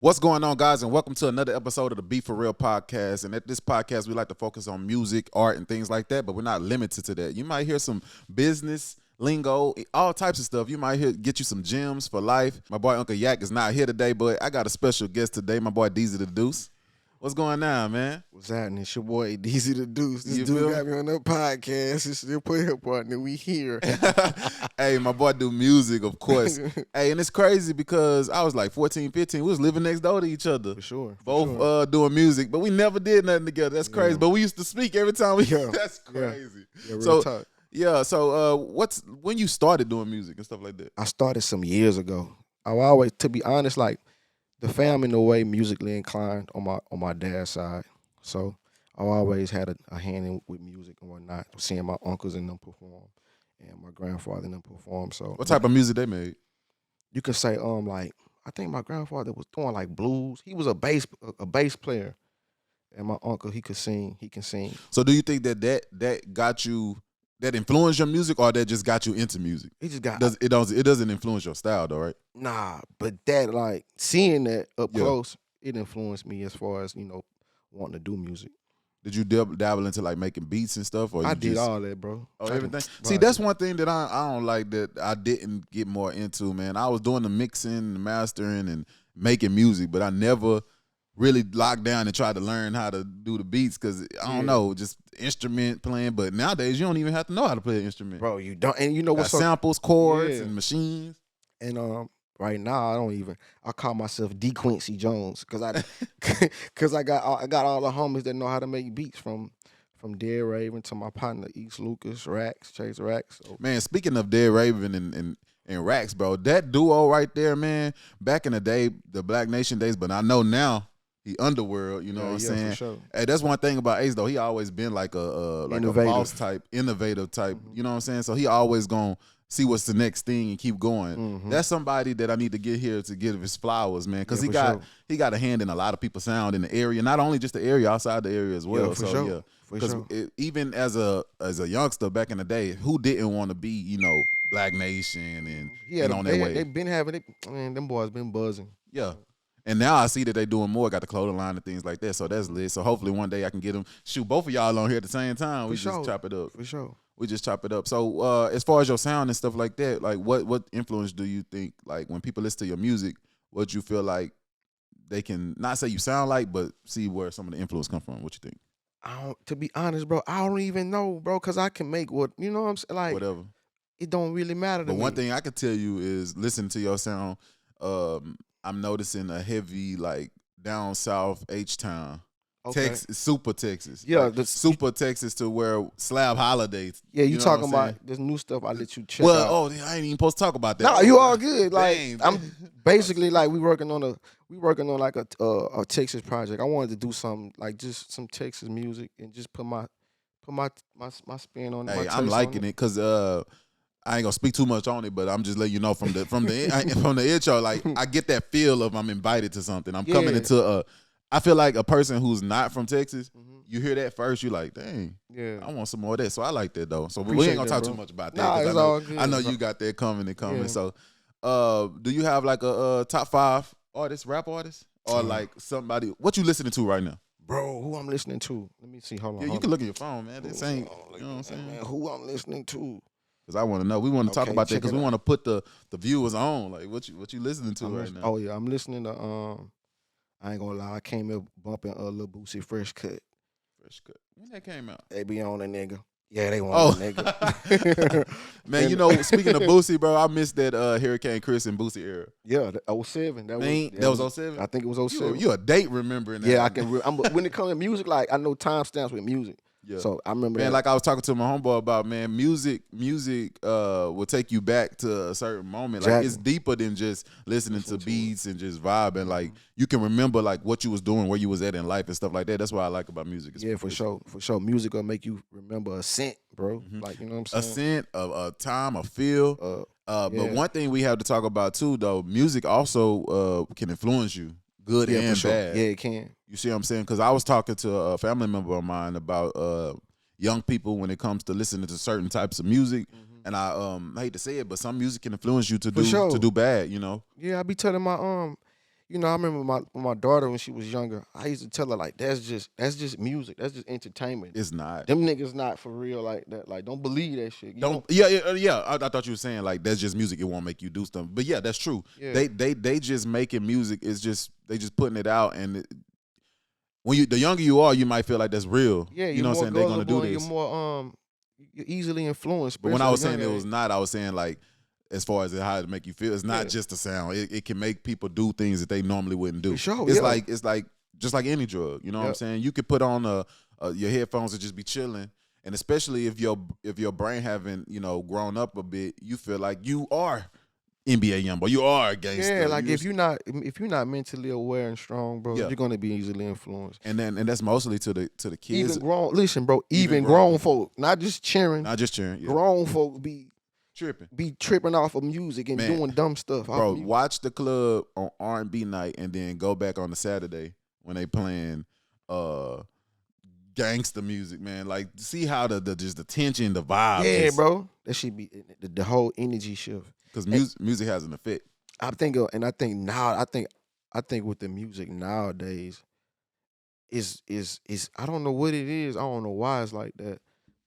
What's going on, guys, and welcome to another episode of the B4Real Podcast. And at this podcast, we like to focus on music, art, and things like that, but we're not limited to that. You might hear some business, lingo, all types of stuff. You might get you some gems for life. My boy Uncle Yak is not here today, but I got a special guest today, my boy Deezy Da Duce. What's going on, man? What's happening? It's your boy Deezy Da Duce. This You dude feel? got me on the podcast. It's still put hip partner. We here. Hey, my boy do music, of course. Hey, and it's crazy because I was like 14, 15. We was living next door to each other. For sure. Both doing music, but we never did nothing together. That's crazy. But we used to speak every time we. Yeah. That's crazy. Yeah, real So talk. yeah. So when you started doing music and stuff like that? I started some years ago. I always, to be honest, like the fam in a way musically inclined on my dad's side. So I always had a hand in with music and whatnot. Seeing my uncles and them perform, and my grandfather and them perform. So What type of music they made? you could say like I think my grandfather was doing like blues. He was a bass player, and my uncle he can sing. So do you think that got you, that influenced your music, or that just got you into music? He just got It doesn't influence your style though, right? Nah, but that like seeing that up Yeah. close, it influenced me as far as wanting to do music. Did you dabble into like making beats and stuff, or I you did just, all that, bro. Oh, I can- everything. bro, See, I that's did. one thing that I don't like that I didn't get more into, man. I was doing the mixing, the mastering, and making music, but I never really locked down and tried to learn how to do the beats because I don't Yeah. know, just instrument playing. But nowadays, you don't even have to know how to play an instrument. Bro, you don't, and you know Got what's so, samples, chords, Yeah. and machines. and right now I call myself D Quincy Jones because I got all the homies that know how to make beats from Dead Raven to my partner East Lucas Chase Rax. So, Man, speaking of Dead Raven and Rax, bro, that duo right there, man, back in the day, the Black Nation days, but I know now he Underworld, you know what I'm saying? for sure. Hey, that's one thing about Ace though. He always been like a Innovative. boss type, innovative type. You know what I'm saying? So he always gonna see what's the next thing and keep going. Mhm. That's somebody that I need to get here to give his flowers, man, because Yeah, for he got a hand in a lot of people's sound in the area, not only just the area, outside the area as well. Yeah, for so sure. yeah, For because sure. even as a youngster back in the day, who didn't want to be Black Nation and Yeah, on their way? they been having it. Man, them boys been buzzing. Yeah. And now I see that they doing more, got the clothing line and things like that. So that's lit. So hopefully one day I can get them. Shoot, both of y'all on here at the same time. We For just sure. chop it up. For sure. We just chop it up. So as far as your sound and stuff like that, like what influence do you think, like when people listen to your music, what you feel like they can not say you sound like, but see where some of the influence come from? What you think? To be honest, bro, I don't even know, bro, because I can make what I'm saying. Like, Whatever. it don't really matter to But me. one thing I can tell you is listening to your sound, I'm noticing a heavy like down south H-Town. Okay. Texas, super Texas. Yeah, Like, super Texas to where Slab Holidays. Yeah, you know talking what I'm saying? about this new stuff? I let you check Well, out. I ain't even supposed to talk about that. No, you all good. Like Dang. I'm basically like we working on like a Texas project. I wanted to do something like just some Texas music and just put my spin on it. Hey, I'm liking it because I ain't gonna speak too much on it, but I'm just letting you know from the from the intro, like I get that feel of I'm invited to something. I'm coming Yeah. into I feel like a person who's not from Texas. You hear that first, you like, dang, Yeah. I want some more of that. So I like that though. So we Appreciate ain't gonna that, talk bro. too much about that. Nah, 'cause it's I know, all good. I know you got that coming and coming. Yeah. So, do you have like a top 5 artists, rap artists, or like somebody? What you listening to right now? Bro, who I'm listening to? Let me see. Hold on. Yeah, you hold can on. look at your phone, man. This ain't, Hold on, you know what I'm saying? Man, who I'm listening to? Because I want to know. We want to talk Okay, about that check because it we out. want to put the viewers on. Like what you listening to I'm right listen- now? Oh yeah, I'm listening to I ain't gonna lie, I came here bumping Lil Boosie Fresh Cut. Fresh Cut. When that came out? They be on a nigga. Yeah, they Oh. want a nigga. Man, And- you know, speaking of Boosie, bro, I missed that Hurricane Chris and Boosie era. Yeah, the 07. Man, that was 07? I think it was 07. You a date remembering that? Yeah, I can. When it comes to music, like I know timestamps with music. Yeah. So I remember Man, that. like I was talking to my homeboy about, man, music will take you back to a certain moment. Like Exactly. it's deeper than just listening to Listen to beats and just vibing. Like you can remember like what you was doing, where you was at in life and stuff like that. That's what I like about music. Yeah, for sure. For sure. Music will make you remember a scent, bro. Like, you know what A I'm saying? scent, a time, a feel. But yeah. one thing we have to talk about too, though, music also can influence you, good Yeah, and for sure. bad. Yeah, it can. You see what I'm saying? Because I was talking to a family member of mine about young people when it comes to listening to certain types of music. And I hate to say it, but some music can influence you to For sure. do bad, you know? Yeah, I be telling my You know, I remember my daughter when she was younger. I used to tell her like, that's just music. That's just entertainment. It's not. Them niggas not for real like that. Like, don't believe that shit. Yeah. I thought you were saying like that's just music. It won't make you do stuff. But yeah, that's true. Yeah. They just making music. It's just they just putting it out. And when the younger you are, you might feel like that's real. Yeah, you know what I'm saying? They're gonna do this. You're more you're easily influenced. But when I was saying it was not, I was saying like, as far as how to make you feel, it's not just the sound. It can make people do things that they normally wouldn't do. For sure, it's like just like any drug. You know what I'm saying? You could put on your headphones and just be chilling, and especially if your brain haven't grown up a bit, you feel like you are NBA YoungBoy. You are a gangster. Yeah, like if you're not mentally aware and strong, bro, you're gonna be easily influenced. And that's mostly to the kids. Listen, bro. Even grown folk, not just cheering. Yeah. Grown folk be tripping off of music and doing dumb stuff. Bro, watch the club on R&B night and then go back on the Saturday when they playing gangster music, man. Like, see how the tension, the vibe. Yeah, bro. That should be the whole energy shift. Because music has an effect. I think with the music nowadays is I don't know what it is. I don't know why it's like that,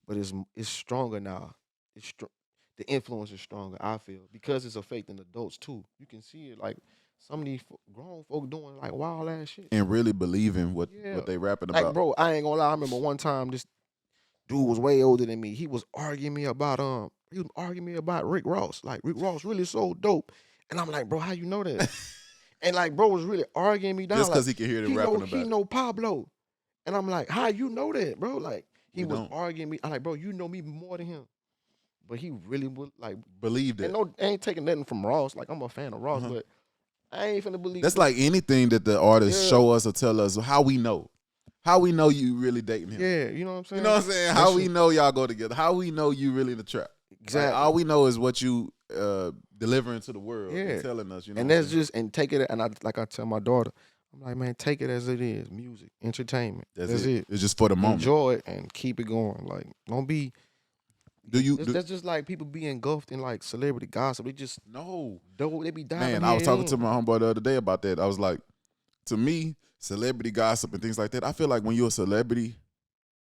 but it's stronger now. The influence is stronger, I feel, because it's affecting adults too. You can see it, like some of these grown folk doing like wild ass shit and really believing what they rapping about. Like, bro, I ain't gonna lie. I remember one time this dude was way older than me. He was arguing me about Rick Ross. Like, Rick Ross really so dope, and I'm like, bro, how you know that? And like, bro was really arguing me down just because like, he can hear them rapping about. He know Pablo, and I'm like, how you know that, bro? Like, he was arguing me. I'm like, bro, you know me more than him. But he really would like believed it. And I ain't taking nothing from Ross. Like, I'm a fan of Ross, but I ain't finna believe. That's like anything that the artists show us or tell us how we know. How we know you really dating him. Yeah, you know what I'm saying? You know what I'm saying? How we know y'all go together. How we know you really in the trap. Exactly. Like, all we know is what you delivering to the world and telling us. You know, and that's just take it. And I tell my daughter, I'm like, man, take it as it is. Music, entertainment. That's it. It's just for the moment. Enjoy it and keep it going. Like, don't be. That's just like people be engulfed in like celebrity gossip. They just they be dying. Man, I was talking to my homeboy the other day about that. I was like, to me, celebrity gossip and things like that, I feel like when you're a celebrity,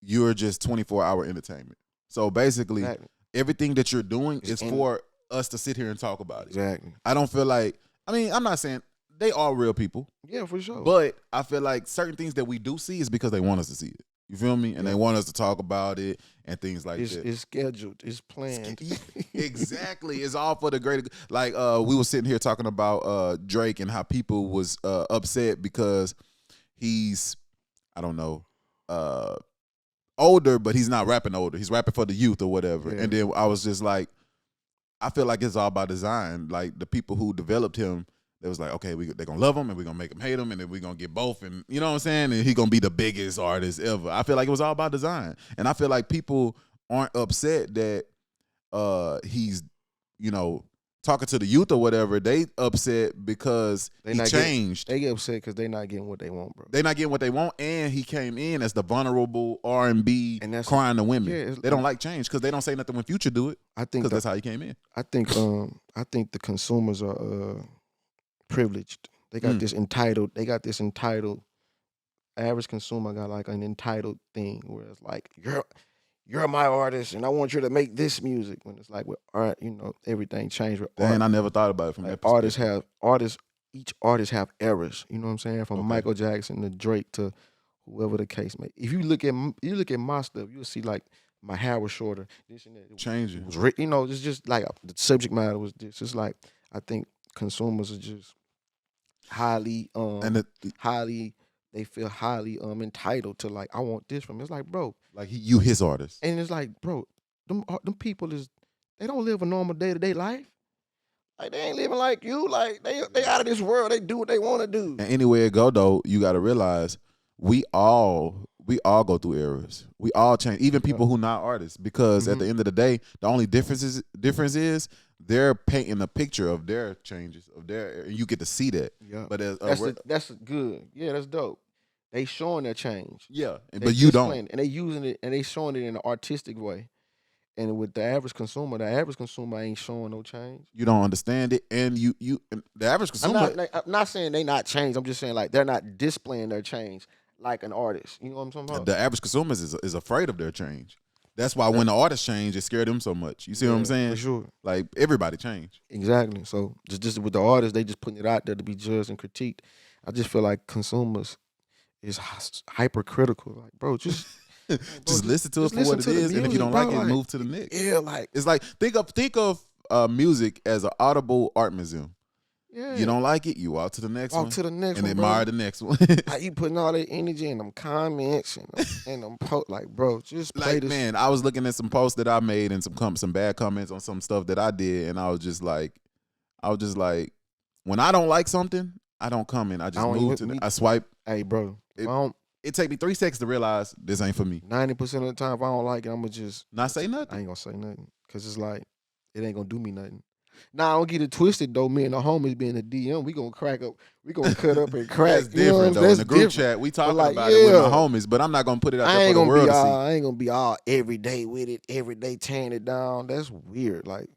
you're just 24-hour entertainment. So basically, everything that you're doing is for us to sit here and talk about it. Exactly. I don't feel like, I'm not saying they are real people. Yeah, for sure. But I feel like certain things that we do see is because they want us to see it. You feel me? And they want us to talk about it and things like that. It's scheduled. It's planned. Exactly. It's all for the greater. Like, we were sitting here talking about Drake and how people was upset because he's, I don't know, older, but he's not rapping older. He's rapping for the youth or whatever. Yeah. And then I was just like, I feel like it's all by design. Like, the people who developed him, it was like, okay, they're going to love him and we're going to make him hate him and then we're going to get both. And you know what I'm saying? And he's going to be the biggest artist ever. I feel like it was all about design. And I feel like people aren't upset that he's, talking to the youth or whatever. They upset because he changed. They get upset because they're not getting what they want, bro. They're not getting what they want. And he came in as the vulnerable R&B crying to women. Yeah, they don't like change because they don't say nothing when Future do it. I think because that's how he came in. I think the consumers are privileged. They got this entitled. Average consumer got like an entitled thing where it's like you're my artist and I want you to make this music. When it's like with art, everything changed with art. I never thought about it from that perspective. Each artist have errors. You know what I'm saying? From Michael Jackson to Drake to whoever the case may. If you look at my stuff, you'll see like my hair was shorter. This and that. Changing. It's just like the subject matter was this. It's like I think consumers are just highly they feel highly entitled to like I want this from. It's like, bro, like you his artist, and it's like, bro, them people they don't live a normal day-to-day life. Like they ain't living like you. Like they out of this world. They do what they want to do. And anywhere it go though, you got to realize we all go through errors. We all change, even people who not artists, because at the end of the day, the only difference is they're painting a picture of their changes, and you get to see that. Yeah, but that's good. Yeah, that's dope. They showing their change. Yeah, but you don't. And they using it, and they showing it in an artistic way. And with the average consumer ain't showing no change. You don't understand it, and the average consumer. I'm not saying they not changed. I'm just saying like they're not displaying their change like an artist. You know what I'm talking about? The average consumer is afraid of their change. That's why when the artists change, it scared them so much. You see what I'm saying? For sure. Like everybody changed. Exactly. So just with the artists, they just putting it out there to be judged and critiqued. I just feel like consumers is hypercritical. Like, bro, just just listen to it for what it is, and if you don't like it, move to the next. Yeah, like it's like think of music as an audible art museum. Yeah. You don't like it, you walk to the next one. Walk to the next and one, admire the next one. Like you putting all that energy in them comments and them like, bro, just play like, this. Man, I was looking at some posts that I made and some bad comments on some stuff that I did, and I was just like, when I don't like something, I don't comment. I just move to I swipe. Hey, bro, it take me 3 seconds to realize this ain't for me. 90% of the time, if I don't like it, I'ma just not say nothing. I ain't gonna say nothing because it's like it ain't gonna do me nothing. Now, I don't get it twisted though. Me and the homies being a DM, we gonna crack up. We gonna cut up and crack. That's different though. That's in the group chat, we talking like, about it with my homies, but I'm not gonna put it out there for the world to see. I ain't gonna be all every day with it, every day tearing it down. That's weird. Like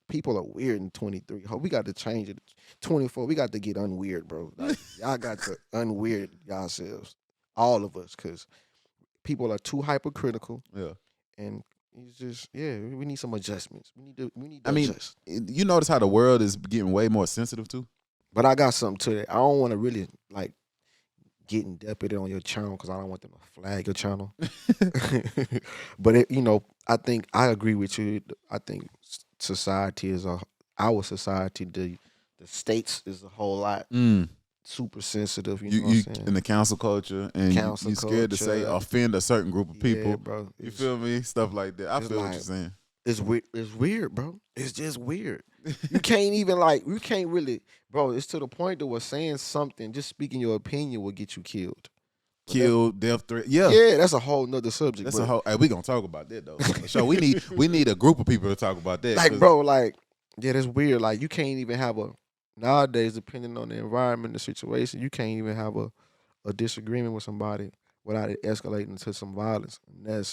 people are weird in 23. We got to change it. 24, we got to get unweird, bro. Like, y'all got to unweird yourselves, all of us, because people are too hypercritical. Yeah, and. It's just we need some adjustments. We need to adjust. You notice how the world is getting way more sensitive too. But I got something to that. I don't want to really like get in depth with it on your channel because I don't want them to flag your channel. But I think I agree with you. I think society our society, the states is a whole lot. Super sensitive, you know what I'm saying? In the council culture, and you're scared to say offend a certain group of people. Bro. You feel me? Stuff like that. I feel what you're saying. It's weird, bro. It's just weird. You can't even you can't really, bro. It's to the point that we're saying something, just speaking your opinion will get you killed. Death threat. Yeah, that's a whole nother subject. That's a whole. Hey, we gonna talk about that though. So we need a group of people to talk about that. Like, bro, that's weird. Like, you can't even have nowadays, depending on the environment, the situation, you can't even have a disagreement with somebody without it escalating to some violence. And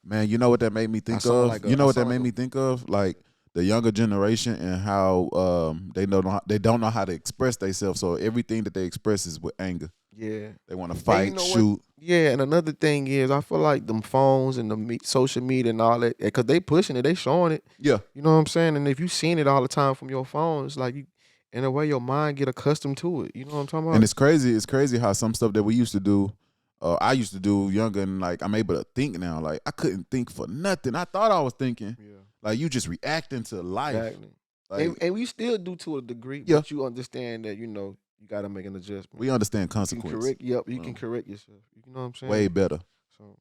man, you know what that made me think of? Me think of? Like the younger generation and how they don't know how to express themselves. So everything that they express is with anger. Yeah, they want to fight, shoot. Yeah, and another thing is, I feel like them phones and the social media and all that, because they pushing it, they showing it. Yeah, you know what I'm saying. And if you seen it all the time from your phone, it's like in a way, your mind get accustomed to it. You know what I'm talking about? And it's crazy. It's crazy how some stuff that we used to do, I used to do younger, and like I'm able to think now. Like I couldn't think for nothing. I thought I was thinking. Yeah. Like you just reacting to life. Exactly. Like, and we still do to a degree. Yeah. But you understand that you got to make an adjustment. We understand consequences. You can correct yourself. You know what I'm saying? Way better. So.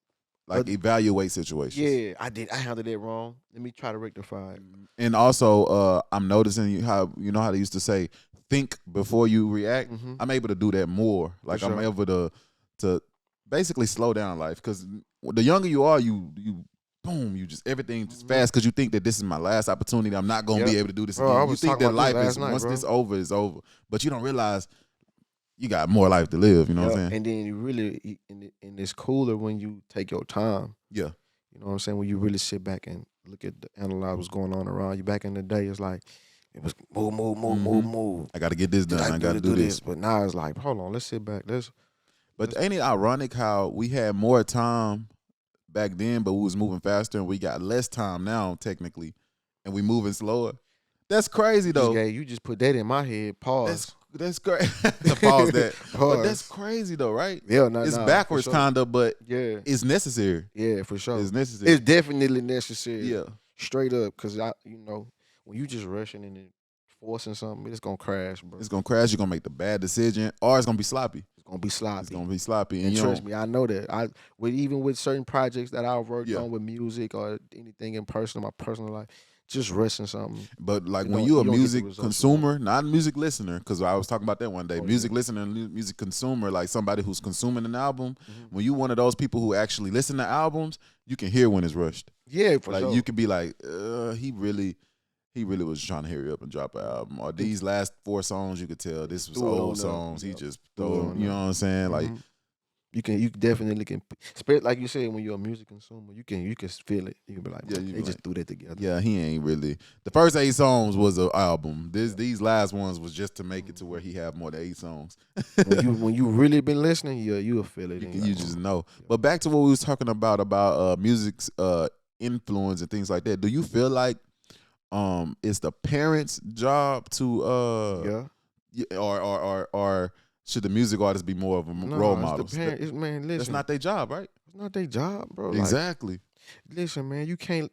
Evaluate situations. Yeah, I did. I handled it wrong. Let me try to rectify it. And also, I'm noticing how they used to say, think before you react. Mm-hmm. I'm able to do that more. Like I'm able to basically slow down life, because the younger you are, you boom, you just everything just fast because you think that this is my last opportunity. I'm not gonna be able to do this again. You think that life is once this over, it's over, but you don't realize you got more life to live, you know what I'm saying? And then you really, and it's cooler when you take your time. Yeah. You know what I'm saying? When you really sit back and analyze what's going on around you. Back in the day, it's like, it was move. I got to get this done. I got to do this. But now it's like, hold on, let's sit back. But ain't it ironic how we had more time back then, but we was moving faster, and we got less time now, technically, and we moving slower? That's crazy, though. You just put that in my head. Pause. That's great. Pause that. But that's crazy though, right? Yeah, it's backwards sure. kinda, but it's necessary. Yeah, for sure. It's necessary. It's definitely necessary. Yeah, straight up. Because when you just rushing and forcing something, it's gonna crash, bro. It's gonna crash. You're gonna make the bad decision, or it's gonna be sloppy. It's gonna be sloppy. And trust me, I know that. Even with certain projects that I've worked on with music or anything in my personal life. Just rushing something. But like when you're a music consumer, not a music listener, because I was talking about that one day. Music listener and music consumer, like somebody who's consuming an album. When you one of those people who actually listen to albums, you can hear when it's rushed. Yeah, for sure. You can be like, he really was trying to hurry up and drop an album. Or these last 4 songs, you could tell this was old songs. He just threw them. You know what I'm saying? Like, You definitely can, like you said, when you're a music consumer, you can feel it. You can be like, Yeah, man, you they be just like, threw that together. yeah, he ain't really. The first 8 songs was an album. These last ones was just to make it to where he have more than 8 songs. When you really been listening, yeah, you'll feel it. You just know. But back to what we was talking about music's influence and things like that. Do you feel like it's the parents' job to or should the music artist be more of a role model? It's the parents. Man, listen, That's not their job, right? it's not their job, bro. Exactly. Like, listen, man, you can't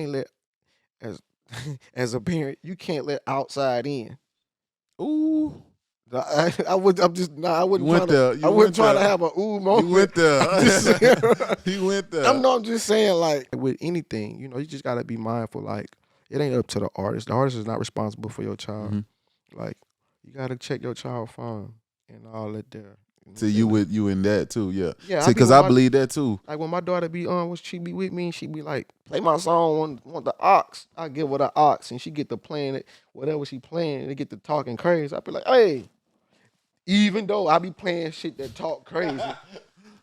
let as as a parent, you can't let outside in. Ooh. I would. I'm just. Nah, I wouldn't You try went to. there. You I wouldn't went try to there. have a ooh moment. You went there. I'm just saying. He went there. I'm just saying, like with anything, you just gotta be mindful. Like it ain't up to the artist. The artist is not responsible for your child. Mm-hmm. Like you gotta check your child phone and all that there. See, you in that too, yeah. Yeah, see, because I believe that too. Like when my daughter be on, she be with me, and she be like, play my song, want the aux. I give her the aux, and she get to playing it, whatever she playing, they get to talking crazy. I be like, hey, even though I be playing shit that talk crazy,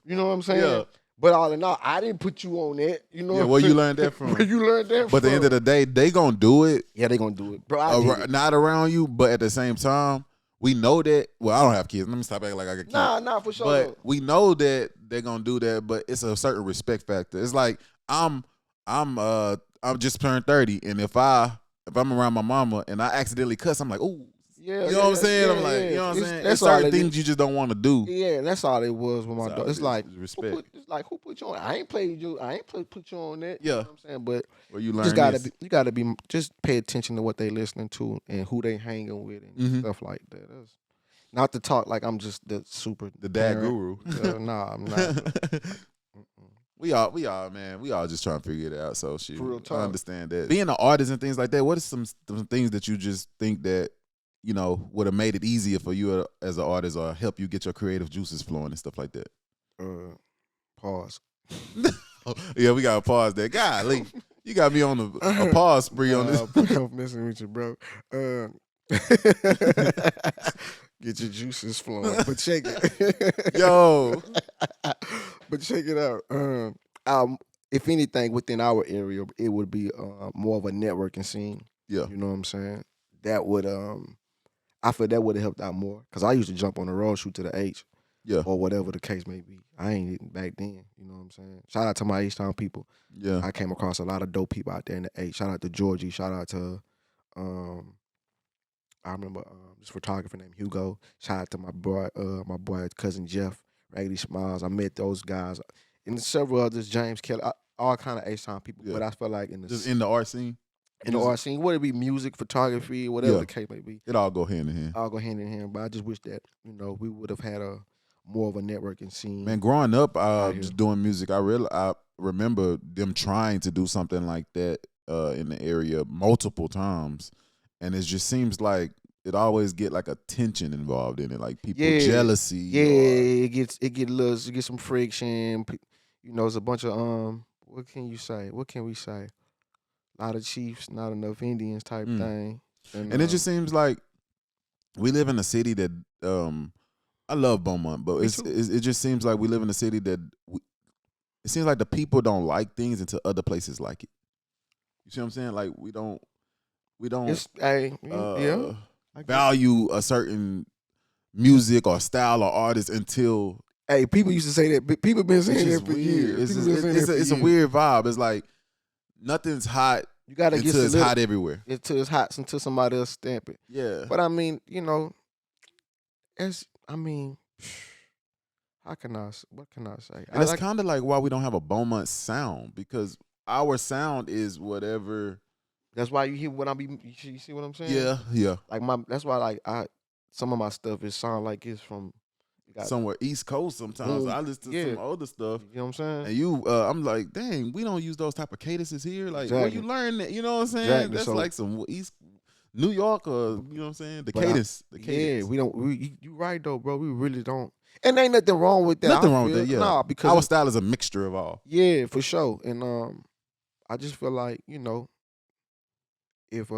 you know what I'm saying? Yeah. But all in all, I didn't put you on that. You know Yeah, what where I'm you saying? learned that from? Where you learned that from? But at the end of the day, they gonna do it. Yeah, they gonna do it, bro. I did it. Not around you, but at the same time, we know that. Well, I don't have kids. Let me stop acting like I got kids. Nah, for sure. But we know that they're gonna do that. But it's a certain respect factor. It's like I'm just turned 30, and if I'm around my mama and I accidentally cuss, I'm like, ooh. Yeah, you know what I'm saying? I'm like, yeah. you know what I'm saying? That's There's certain all things you just don't want to do. Yeah, that's all it was with my daughter. It's like respect. who put you on? I ain't played you. I ain't put you on that. Yeah, you know what I'm saying, but well, you learn you gotta be just pay attention to what they listening to and who they hanging with and stuff like that. That's, not to talk like I'm just the dad guru. Nah, I'm not. We all, man. We all just trying to figure it out. So shit, I understand that. Being an artist and things like that, what are some things that you just think that, would have made it easier for you as an artist or help you get your creative juices flowing and stuff like that? Pause. Yeah, we got to pause there. Golly, you got me on a pause spree on this. I'm messing with you, bro. Get your juices flowing, but check it. Yo. But check it out. If anything within our area, it would be more of a networking scene. Yeah. You know what I'm saying? That would I feel that would have helped out more. Cause I used to jump on the road, shoot to the H. Yeah. Or whatever the case may be. I ain't eating back then. You know what I'm saying? Shout out to my H-Town people. Yeah. I came across a lot of dope people out there in the H. Shout out to Georgie. Shout out to I remember this photographer named Hugo. Shout out to my boy cousin Jeff, Raggedy Smiles. I met those guys and several others, James Kelly, all kind of H-Town people. Yeah. But I feel like in the art scene. In the art scene, whether it be music, photography, whatever the case may be. It all go hand in hand. All go hand in hand. But I just wish that, we would have had more of a networking scene. Man, growing up, just doing music, I remember them trying to do something like that in the area multiple times, and it just seems like it always get like a tension involved in it, like people jealousy. Yeah, it get some friction. It's a bunch of what can you say? What can we say? A lot of chiefs, not enough Indians type thing. And it just seems like we live in a city that I love Beaumont, but it just seems like we live in a city that it seems like the people don't like things until other places like it. You see what I'm saying? Like we don't value a certain music or style or artist until. Hey, people used to say that. But people been saying that for years. It's a weird vibe. It's like nothing's hot. You gotta get it's hot everywhere. Until it's hot, until somebody else stamp it. Yeah. But I mean, what can I say? And it's kind of like why we don't have a Beaumont sound, because our sound is whatever. That's why you hear what you see what I'm saying? Yeah. Like that's why some of my stuff is sound like it's from somewhere East Coast sometimes. I listen to some older stuff. You know what I'm And saying? I'm like, dang, we don't use those type of cadences here. Like, where you learn that? You know what I'm saying? Exactly. That's like some East New York or, you know what I'm saying? The cadence. Yeah, we don't. You right though, bro. We really don't. And ain't nothing wrong with that. Nothing wrong with that, yeah. Nah, because our style is a mixture of all. Yeah, for sure. And I just feel like, if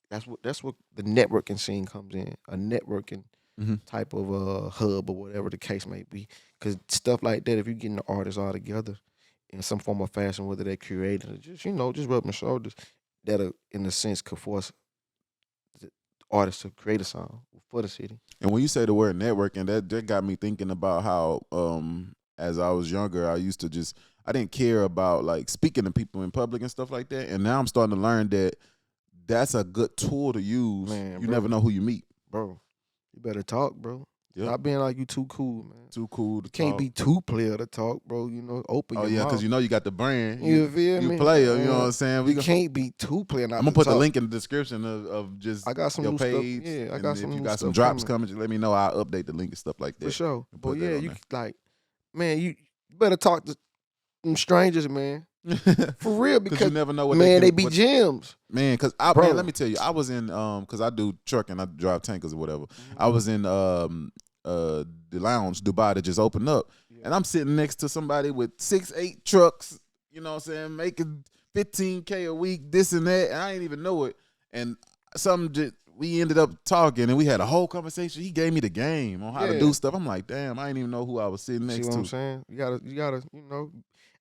that's what the networking scene comes in. A networking type of hub or whatever the case may be. Because stuff like that, if you're getting the artists all together in some form of fashion, whether they're creating or just, just rubbing shoulders, that in a sense could force the artists to create a song for the city. And when you say the word networking, that got me thinking about how as I was younger, I didn't care about like speaking to people in public and stuff like that. And now I'm starting to learn that that's a good tool to use. Man, you never know who you meet. Bro, you better talk, bro. Yep. Stop being like you too cool, man. Too cool to Can't talk. be too player to talk, bro. Open your mouth. Because you got the brand. You feel me? You player, you know what I'm saying? You can't be too player. I'm going to put the link in the description of just I got some your new page. Stuff. Yeah, I got some if new you got stuff some drops coming, just let me know. I'll update the link and stuff like that. For sure. But yeah, you man, you better talk to them strangers, man. For real, because you never know what they be gems. Man, because man, let me tell you, I was in because I do trucking, I drive tankers or whatever. I was in the lounge, Dubai, that just opened up, and I'm sitting next to somebody with 6-8 trucks. You know what I'm saying, making $15K a week, this and that, and I didn't even know it. And we ended up talking, and we had a whole conversation. He gave me the game on how to do stuff. I'm like, damn, I didn't even know who I was sitting next to. See what I'm saying? You gotta,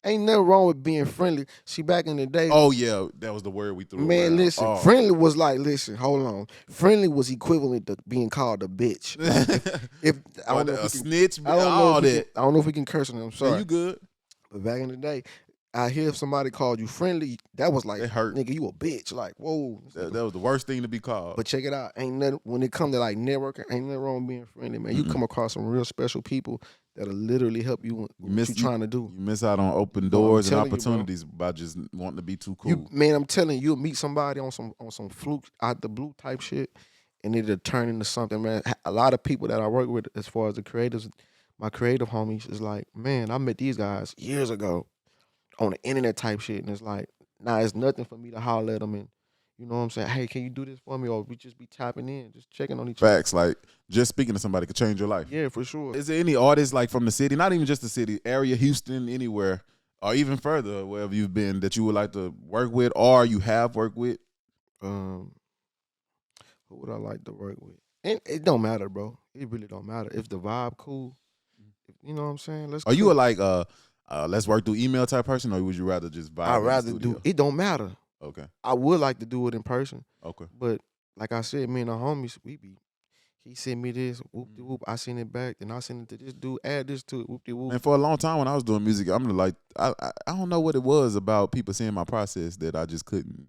ain't nothing wrong with being friendly. See, back in the day. Oh, yeah, that was the word we threw around. Man, listen, friendly was like, hold on. Friendly was equivalent to being called a bitch. Like, I don't know a snitch, all that. I don't know if we can curse on them. I'm sorry. Yeah, you good. But back in the day, I hear if somebody called you friendly, that was like, it hurt. Nigga, you a bitch. Like, whoa. That was the worst thing to be called. But check it out. Ain't nothing, when it comes to like networking, ain't nothing wrong with being friendly, man. You come across some real special people that'll literally help you with what you're trying to do. You miss out on open doors and opportunities by just wanting to be too cool. Man, I'm telling you, you'll meet somebody on some fluke out the blue type shit, and it'll turn into something, man. A lot of people that I work with, as far as the creators, my creative homies, is like, man, I met these guys years ago on the internet type shit, and it's like, nah, it's nothing for me to holler at them and, you know what I'm saying? Hey, can you do this for me? Or we just be tapping in, just checking on each other. Facts, like just speaking to somebody could change your life. Yeah, for sure. Is there any artists like from the city, not even just the city, area, Houston, anywhere, or even further, wherever you've been, that you would like to work with or you have worked with? Who would I like to work with? It don't matter, bro. It really don't matter. If the vibe cool, you know what I'm saying? Are you let's work through email type person, or would you rather just vibe? I'd rather do it. Don't matter. Okay. I would like to do it in person. Okay. But like I said, me and the homies, he sent me this, whoop de whoop. I sent it back, then I sent it to this dude, add this to it, whoop de whoop. And for a long time when I was doing music, I'm like, I don't know what it was about people seeing my process that I just couldn't.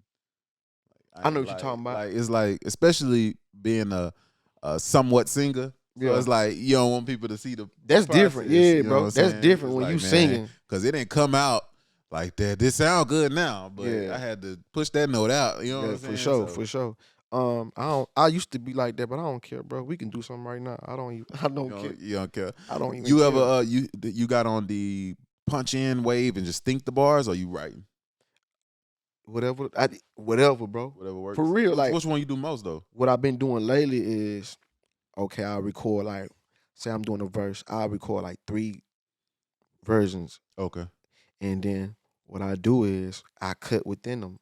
I know what you're talking about. Like it's like, especially being a somewhat singer. So it's like you don't want people to see the. That's process, different, yeah, bro. That's different it's when like, you singing, because it didn't come out like that. This sound good now, but I had to push that note out. You know what I'm saying? For sure. I used to be like that, but I don't care, bro. We can do something right now. I don't care. You don't care. I don't even. You care. ever you got on the punch in wave and just think the bars, or you writing? Whatever, bro. Whatever works. For real, like which one you do most though? What I've been doing lately is, okay, I'll record like, say I'm doing a verse, I'll record like 3 versions. Okay. And then what I do is I cut within them.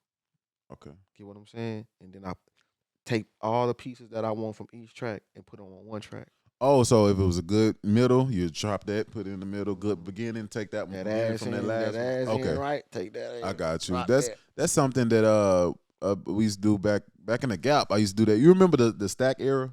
Okay. Get what I'm saying? And then I take all the pieces that I want from each track and put them on one track. Oh, so if it was a good middle, you chop that, put it in the middle. Good beginning, take that one from that last one. Okay, right. Take that. I got you. That's something that we used to do back in the Gap. I used to do that. You remember the stack era?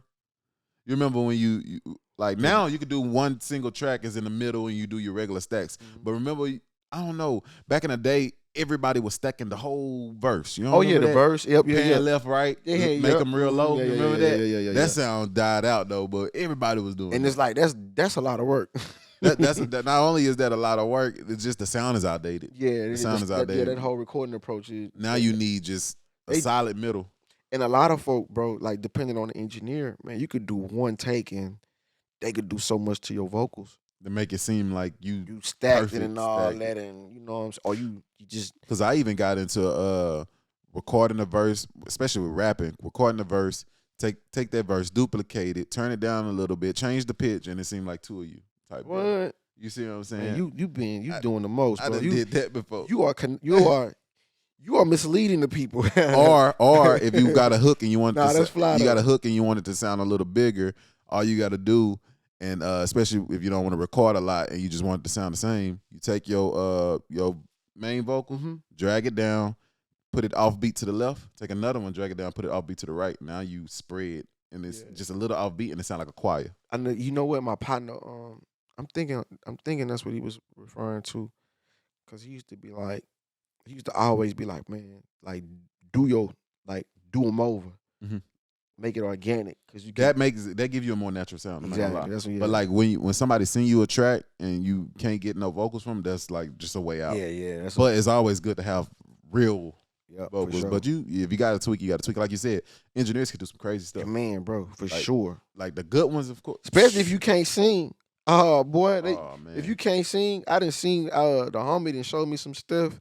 You remember when you like now you could do one single track is in the middle and you do your regular stacks. Mm-hmm. But remember, I don't know, back in the day, everybody was stacking the whole verse. You know? The verse. Yep. Yeah. Left, right. Make them real low. Yeah, remember that? Yeah. That sound died out though, but everybody was doing. And it's like that's a lot of work. That's not only is that a lot of work, it's just the sound is outdated. Yeah, the sound is outdated. Yeah, that whole recording approach is. Now you need just a solid middle. And a lot of folk, bro, like depending on the engineer, man, you could do one take and they could do so much to your vocals. To make it seem like you stacked it and all that, and you know what I'm saying? Or you just. Because I even got into recording a verse, especially with rapping, recording a verse, take that verse, duplicate it, turn it down a little bit, change the pitch, and it seemed like 2 of you. Type what? Of. You see what I'm saying? Man, you doing the most, bro. I did that before. You are misleading the people. or if you got a hook and you want that's fly, you got a hook and you want it to sound a little bigger, all you got to do, and especially if you don't want to record a lot and you just want it to sound the same, you take your main vocal, drag it down, put it offbeat to the left, take another one, drag it down, put it offbeat to the right. Now you spread, and it's just a little offbeat, and it sounds like a choir. I know, you know what, my partner, I'm thinking that's what he was referring to, because he used to always be like, man, like do them over, make it organic, because you that gives you a more natural sound. Exactly. That's what, But like when somebody send you a track and you can't get no vocals from, that's like just a way out. Yeah. But it's always good to have real vocals. Sure. But if you got to tweak, you got to tweak. Like you said, engineers can do some crazy stuff. Yeah, man, bro, for sure. Like the good ones, of course. Especially if you can't sing. Oh boy, man. If you can't sing, I done seen the homie done showed me some stuff.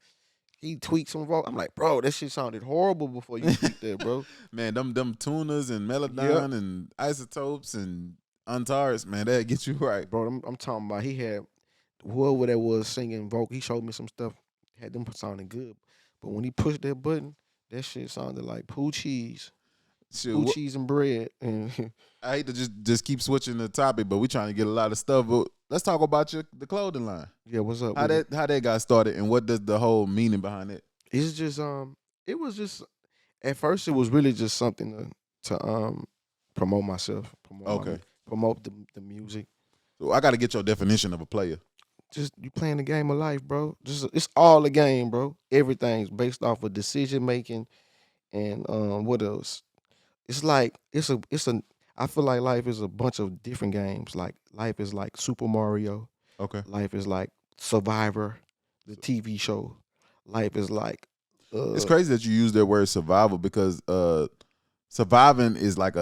He tweaked some vocal. I'm like, bro, that shit sounded horrible before you tweaked that, bro. Man, them tuners and Melodyne and isotopes and Antares, man, that get you right. Bro, I'm talking about, he had whoever that was singing vocal, he showed me some stuff, had them sounding good. But when he pushed that button, that shit sounded like poo cheese. Poo cheese and bread. I hate to just keep switching the topic, but we trying to get a lot of stuff. But let's talk about the clothing line. Yeah, what's up? How that got started, and what does the whole meaning behind it? It's just it was just, at first it was really just something to promote myself, promote the music. So I got to get your definition of a player. Just you playing the game of life, bro. Just it's all a game, bro. Everything's based off of decision making, and what else? It's like it's a. I feel like life is a bunch of different games. Like life is like Super Mario. Okay. Life is like Survivor, the TV show. Life is like. It's crazy that you use that word survival, because surviving is like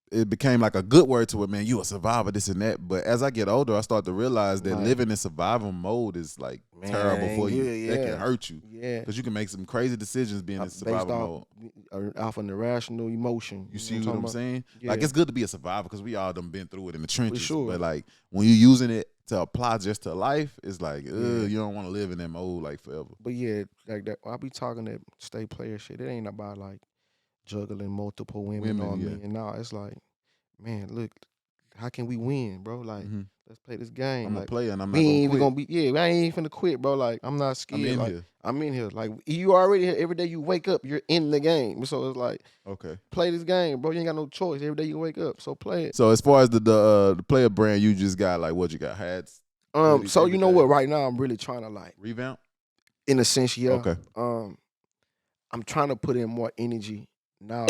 it became like a good word to it, man. You a survivor, this and that. But as I get older, I start to realize that living in survival mode is like terrible for you. Yeah. That can hurt you. Yeah. Because you can make some crazy decisions being in survival mode. Off an irrational emotion. You see what I'm saying? Yeah. Like, it's good to be a survivor because we all done been through it in the trenches. For sure. But like when you're using it to apply just to life, it's like, you don't want to live in that mode like forever. But yeah, like that, I be talking that stay player shit. It ain't about like juggling multiple women or men. No, it's like, man, look, how can we win, bro? Like, let's play this game. I'm like, a player and I'm not gonna quit. I ain't finna quit, bro. Like, I'm not scared. I'm in here. Like, you already here. Every day you wake up, you're in the game. So it's like, okay, play this game, bro. You ain't got no choice. Every day you wake up, so play it. So as far as the player brand, you just got like what you got? Hats? So you know what? Right now, I'm really trying to like revamp. In a sense, yeah. Okay. I'm trying to put in more energy now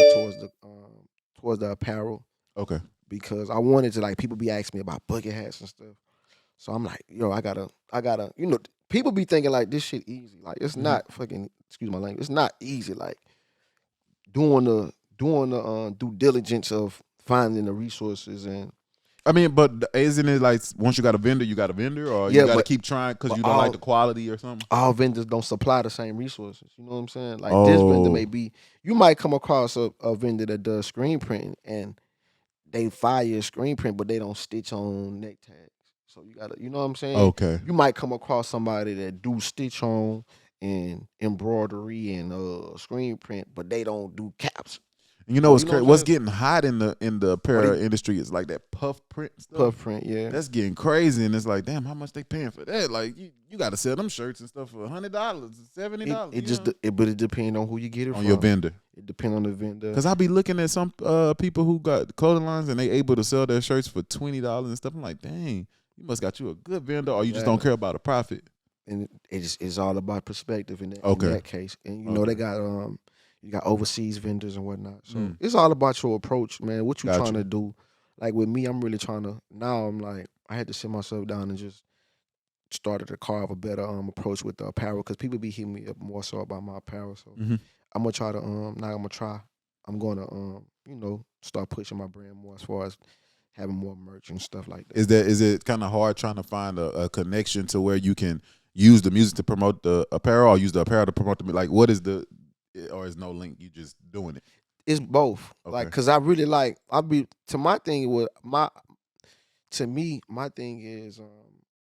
towards the apparel. Okay. Because I wanted to, like, people be asking me about bucket hats and stuff. So I'm like, yo, I gotta, you know, people be thinking like this shit easy. Like, it's not fucking, excuse my language, it's not easy. Like doing the due diligence of finding the resources. And I mean, but isn't it like once you got a vendor, or you got to keep trying because you don't like the quality or something? All vendors don't supply the same resources. You know what I'm saying? Like this vendor may be, you might come across a vendor that does screen printing and they fire screen print, but they don't stitch on neck tags. So you gotta, you know what I'm saying? Okay. You might come across somebody that do stitch on and embroidery and screen print, but they don't do caps. You know what's crazy? What's getting hot in the apparel industry is like that puff print stuff. Puff print, yeah. That's getting crazy, and it's like, damn, how much they paying for that? Like, you got to sell them shirts and stuff for $100, $70. But it depends on who you get it from. On your vendor. It depends on the vendor. Because I be looking at some people who got clothing lines and they able to sell their shirts for $20 and stuff. I'm like, dang, you must got you a good vendor, or you just don't care about a profit. And it's all about perspective in that case. And you know they got you got overseas vendors and whatnot. So it's all about your approach, man. What you trying to do? Like with me, I'm really trying to. Now I'm like, I had to sit myself down and just started to carve a better approach with the apparel, because people be hitting me up more so about my apparel. So I'm gonna try to I'm gonna start pushing my brand more as far as having more merch and stuff like that. Is it kind of hard trying to find a connection to where you can use the music to promote the apparel, or use the apparel to promote the, like, what is the, or is no link, you just doing it? It's both. Okay. Like, cause I really like, my thing is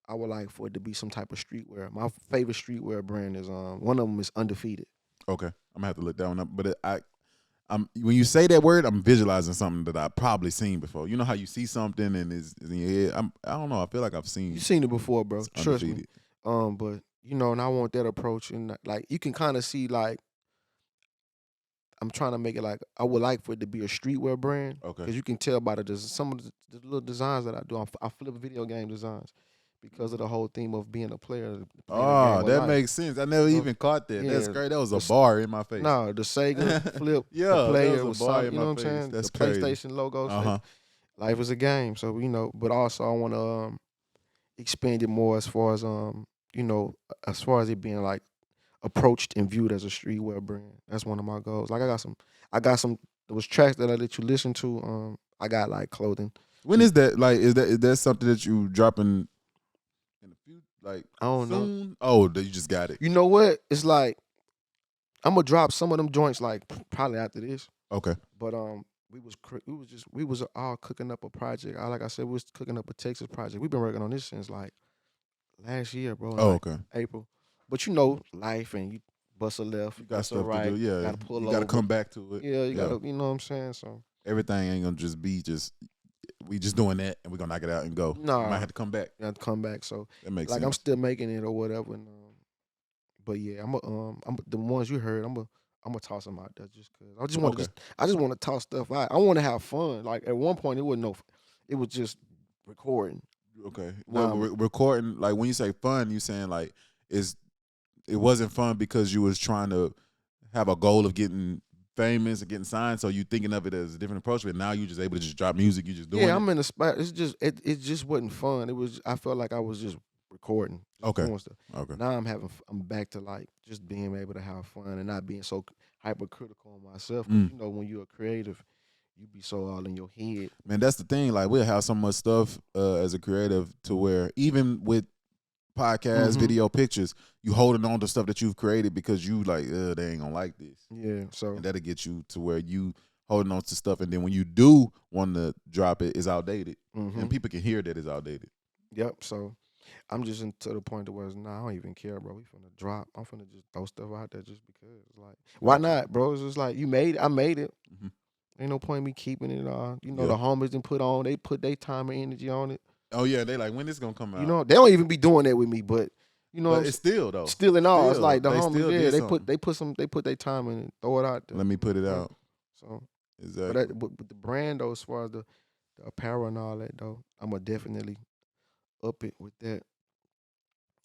I would like for it to be some type of streetwear. My favorite streetwear brand is one of them is Undefeated. Okay, I'm gonna have to look that one up. But when you say that word, I'm visualizing something that I've probably seen before. You know how you see something and it's in your head. I don't know. I feel like I've seen. You seen it before, bro. Trust me. Undefeated. But and I want that approach, and like you can kind of see like I'm trying to make it like I would like for it to be a streetwear brand. Okay. Because you can tell by some of the little designs that I do. I flip video game designs because of the whole theme of being a player. Oh, that makes sense. I never even caught that. Yeah, That's great. That was a bar in my face. No, the Sega flip, Yeah, the player that was a was bar something. in You know my what I'm face. saying? That's the crazy. PlayStation logo. Uh-huh. Life is a game. So but also I want to expand it more as far as as far as it being like approached and viewed as a streetwear brand. That's one of my goals. Like I got some those tracks that I let you listen to. I got like clothing. When is that? Like, is that something that you dropping in the future? Like, I don't soon? know. Oh, you just got it. You know what? It's like I'm gonna drop some of them joints like probably after this. Okay. But we was all cooking up a project. Like I said, we was cooking up a Texas project. We've been working on this since like last year, bro. Oh, like okay. April. But life and you bust a left, You got bust a stuff right, to do. Yeah. gotta pull you over. gotta come back to it. Yeah, you gotta, you know what I'm saying? So Everything ain't gonna just be we just doing that and we're gonna knock it out and go. Nah. You might have to come back. you have to come back. So That makes like sense. I'm still making it or whatever. And, but yeah, I'm the ones you heard. I'm gonna toss them out there just cause I just want to toss stuff out. I want to have fun. Like at one point, it was just recording. Okay. Well, recording, like when you say fun, you saying like it wasn't fun because you was trying to have a goal of getting famous and getting signed, so you thinking of it as a different approach, but now you just able to just drop music, you just doing it. Yeah, I'm in the spot. It's just it just wasn't fun. I felt like I was just recording. Just doing stuff. Okay. Now I'm back to like just being able to have fun and not being so hypercritical on myself. 'Cause when you're a creative, you be so all in your head. Man, that's the thing. Like we'll have so much stuff as a creative to where even with podcasts, video, pictures, you holding on to stuff that you've created because you like, they ain't gonna like this. Yeah. So And that'll get you to where you holding on to stuff, and then when you do want to drop it, it's outdated, and people can hear that it's outdated. Yep. So I'm just to the point where it's I don't even care, bro. We finna drop. I'm finna just throw stuff out there just because. Like, why not, bro? It's just like you made it. I made it. Ain't no point in me keeping it. The homies didn't they put their time and energy on it. Oh yeah, they like, when this gonna come out? They don't even be doing that with me, but but it's still though. Still and all. It's Still, like the they homies, still yeah, did they put their time in and throw it out there. Let me put it out. So Exactly. but the brand though, as far as the apparel and all that though, I'ma definitely up it with that.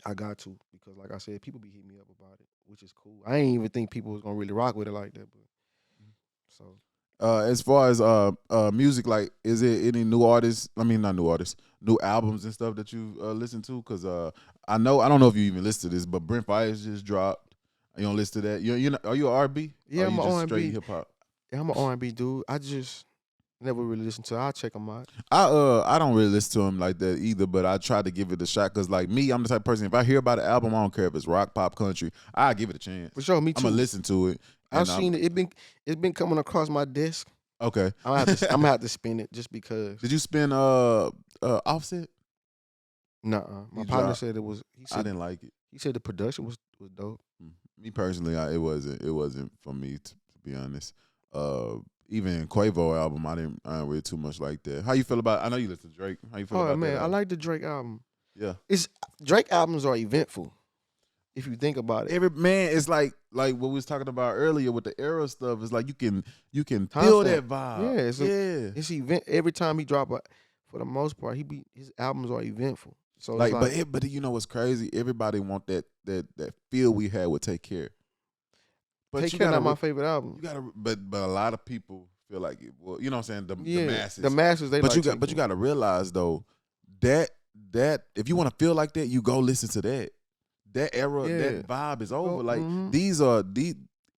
I got to, because like I said, people be hitting me up about it, which is cool. I ain't even think people was gonna really rock with it like that, but so. As far as music, like, is there any new artists? I mean, not new artists, new albums and stuff that you listen to? Because I don't know if you even listen to this, but Brent Fires just dropped. You don't listen to that? Are you an R&B? Yeah, I'm an R&B. Straight hip hop. Yeah, I'm an R&B dude. I just never really listened to it. I'll check them out. I don't really listen to him like that either, but I try to give it a shot because, like me, I'm the type of person, if I hear about an album, I don't care if it's rock, pop, country, I give it a chance. For sure, me too. I'm gonna listen to it. I've seen it. It's been coming across my desk. Okay. I'm gonna have to spin it just because. Did you spin Offset? Nuh-uh. My partner said it was. I didn't like it. He said the production was dope. Me personally, it wasn't for me, to be honest. Even Quavo album, I didn't really too much like that. How you feel about? I know you listen to Drake. How you feel about man, that? I like the Drake album. Yeah, Drake albums are eventful. If you think about it, it's like what we was talking about earlier with the era stuff. It's like you can feel that vibe. Yeah, it's event every time he drop. For the most part, his albums are eventful. So like, but you know what's crazy? Everybody want that feel we had with Take Care. But Take Care not my favorite album. You gotta, but a lot of people feel like it. Well, you know what I'm saying? The masses. The masses, they. But like you gotta realize though that if you want to feel like that, you go listen to that. That era, that vibe is over. Like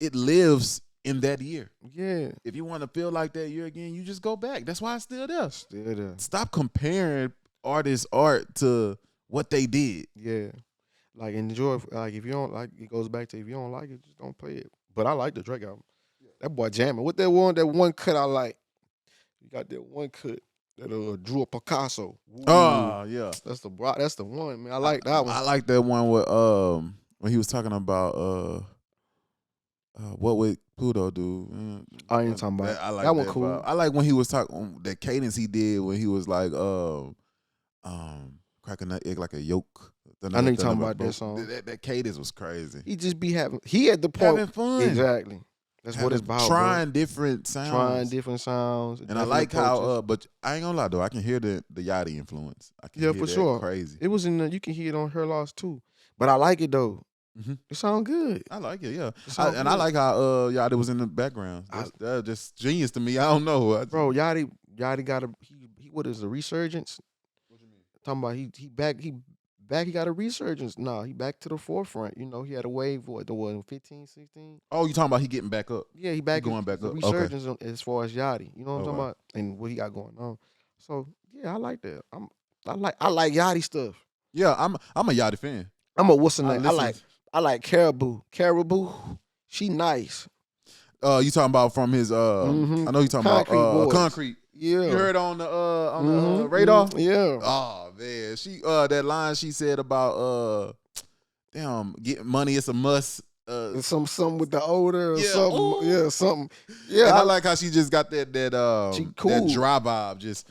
it lives in that year. Yeah. If you want to feel like that year again, you just go back. That's why it's still there. Still there. Stop comparing artists' art to what they did. Yeah. Like enjoy. Like if you don't like, it goes back to if you don't like it, just don't play it. But I like the Drake album. That boy jamming. What that one cut I like. You got that one cut that drew a Picasso. Ooh. Oh yeah, that's the one, man. I like that one. I like that one with when he was talking about What would Pluto do? I ain't talking about I like that one. Cool. vibe. I like when he was talking that cadence he did when he was like cracking that egg like a yolk. I know you talking about that song. That cadence was crazy. He just be having. He at the point. Having fun. Exactly. That's what it's about. Trying different sounds. And I like how. But I ain't gonna lie though. I can hear the Yachty influence. I can hear for that sure. Crazy. It was in. You can hear it on Her Loss too. But I like it though. Mm-hmm. It sound good. I like it, yeah. I like how Yachty was in the background. That's just genius to me. I don't know, bro. Yachty got he what is a resurgence? What you mean? Talking about he back. He got a resurgence. Nah, he back to the forefront. You know, he had a wave what 15, 16. Oh, you talking about he getting back up? Yeah, he going back up. Resurgence as far as Yachty. You know what I'm talking about? And what he got going on. So yeah, I like that. I like Yachty stuff. Yeah, I'm a Yachty fan. I'm a what's the name? I like Caribou. Caribou, she nice. You talking about from his I know you talking about Concrete. Yeah. You heard on the radar? Yeah. Oh man. She that line she said about damn, getting money is a must. Something with the odor or something. Ooh. Yeah, something. Yeah. And I like how she just got that she cool. that dry vibe. Just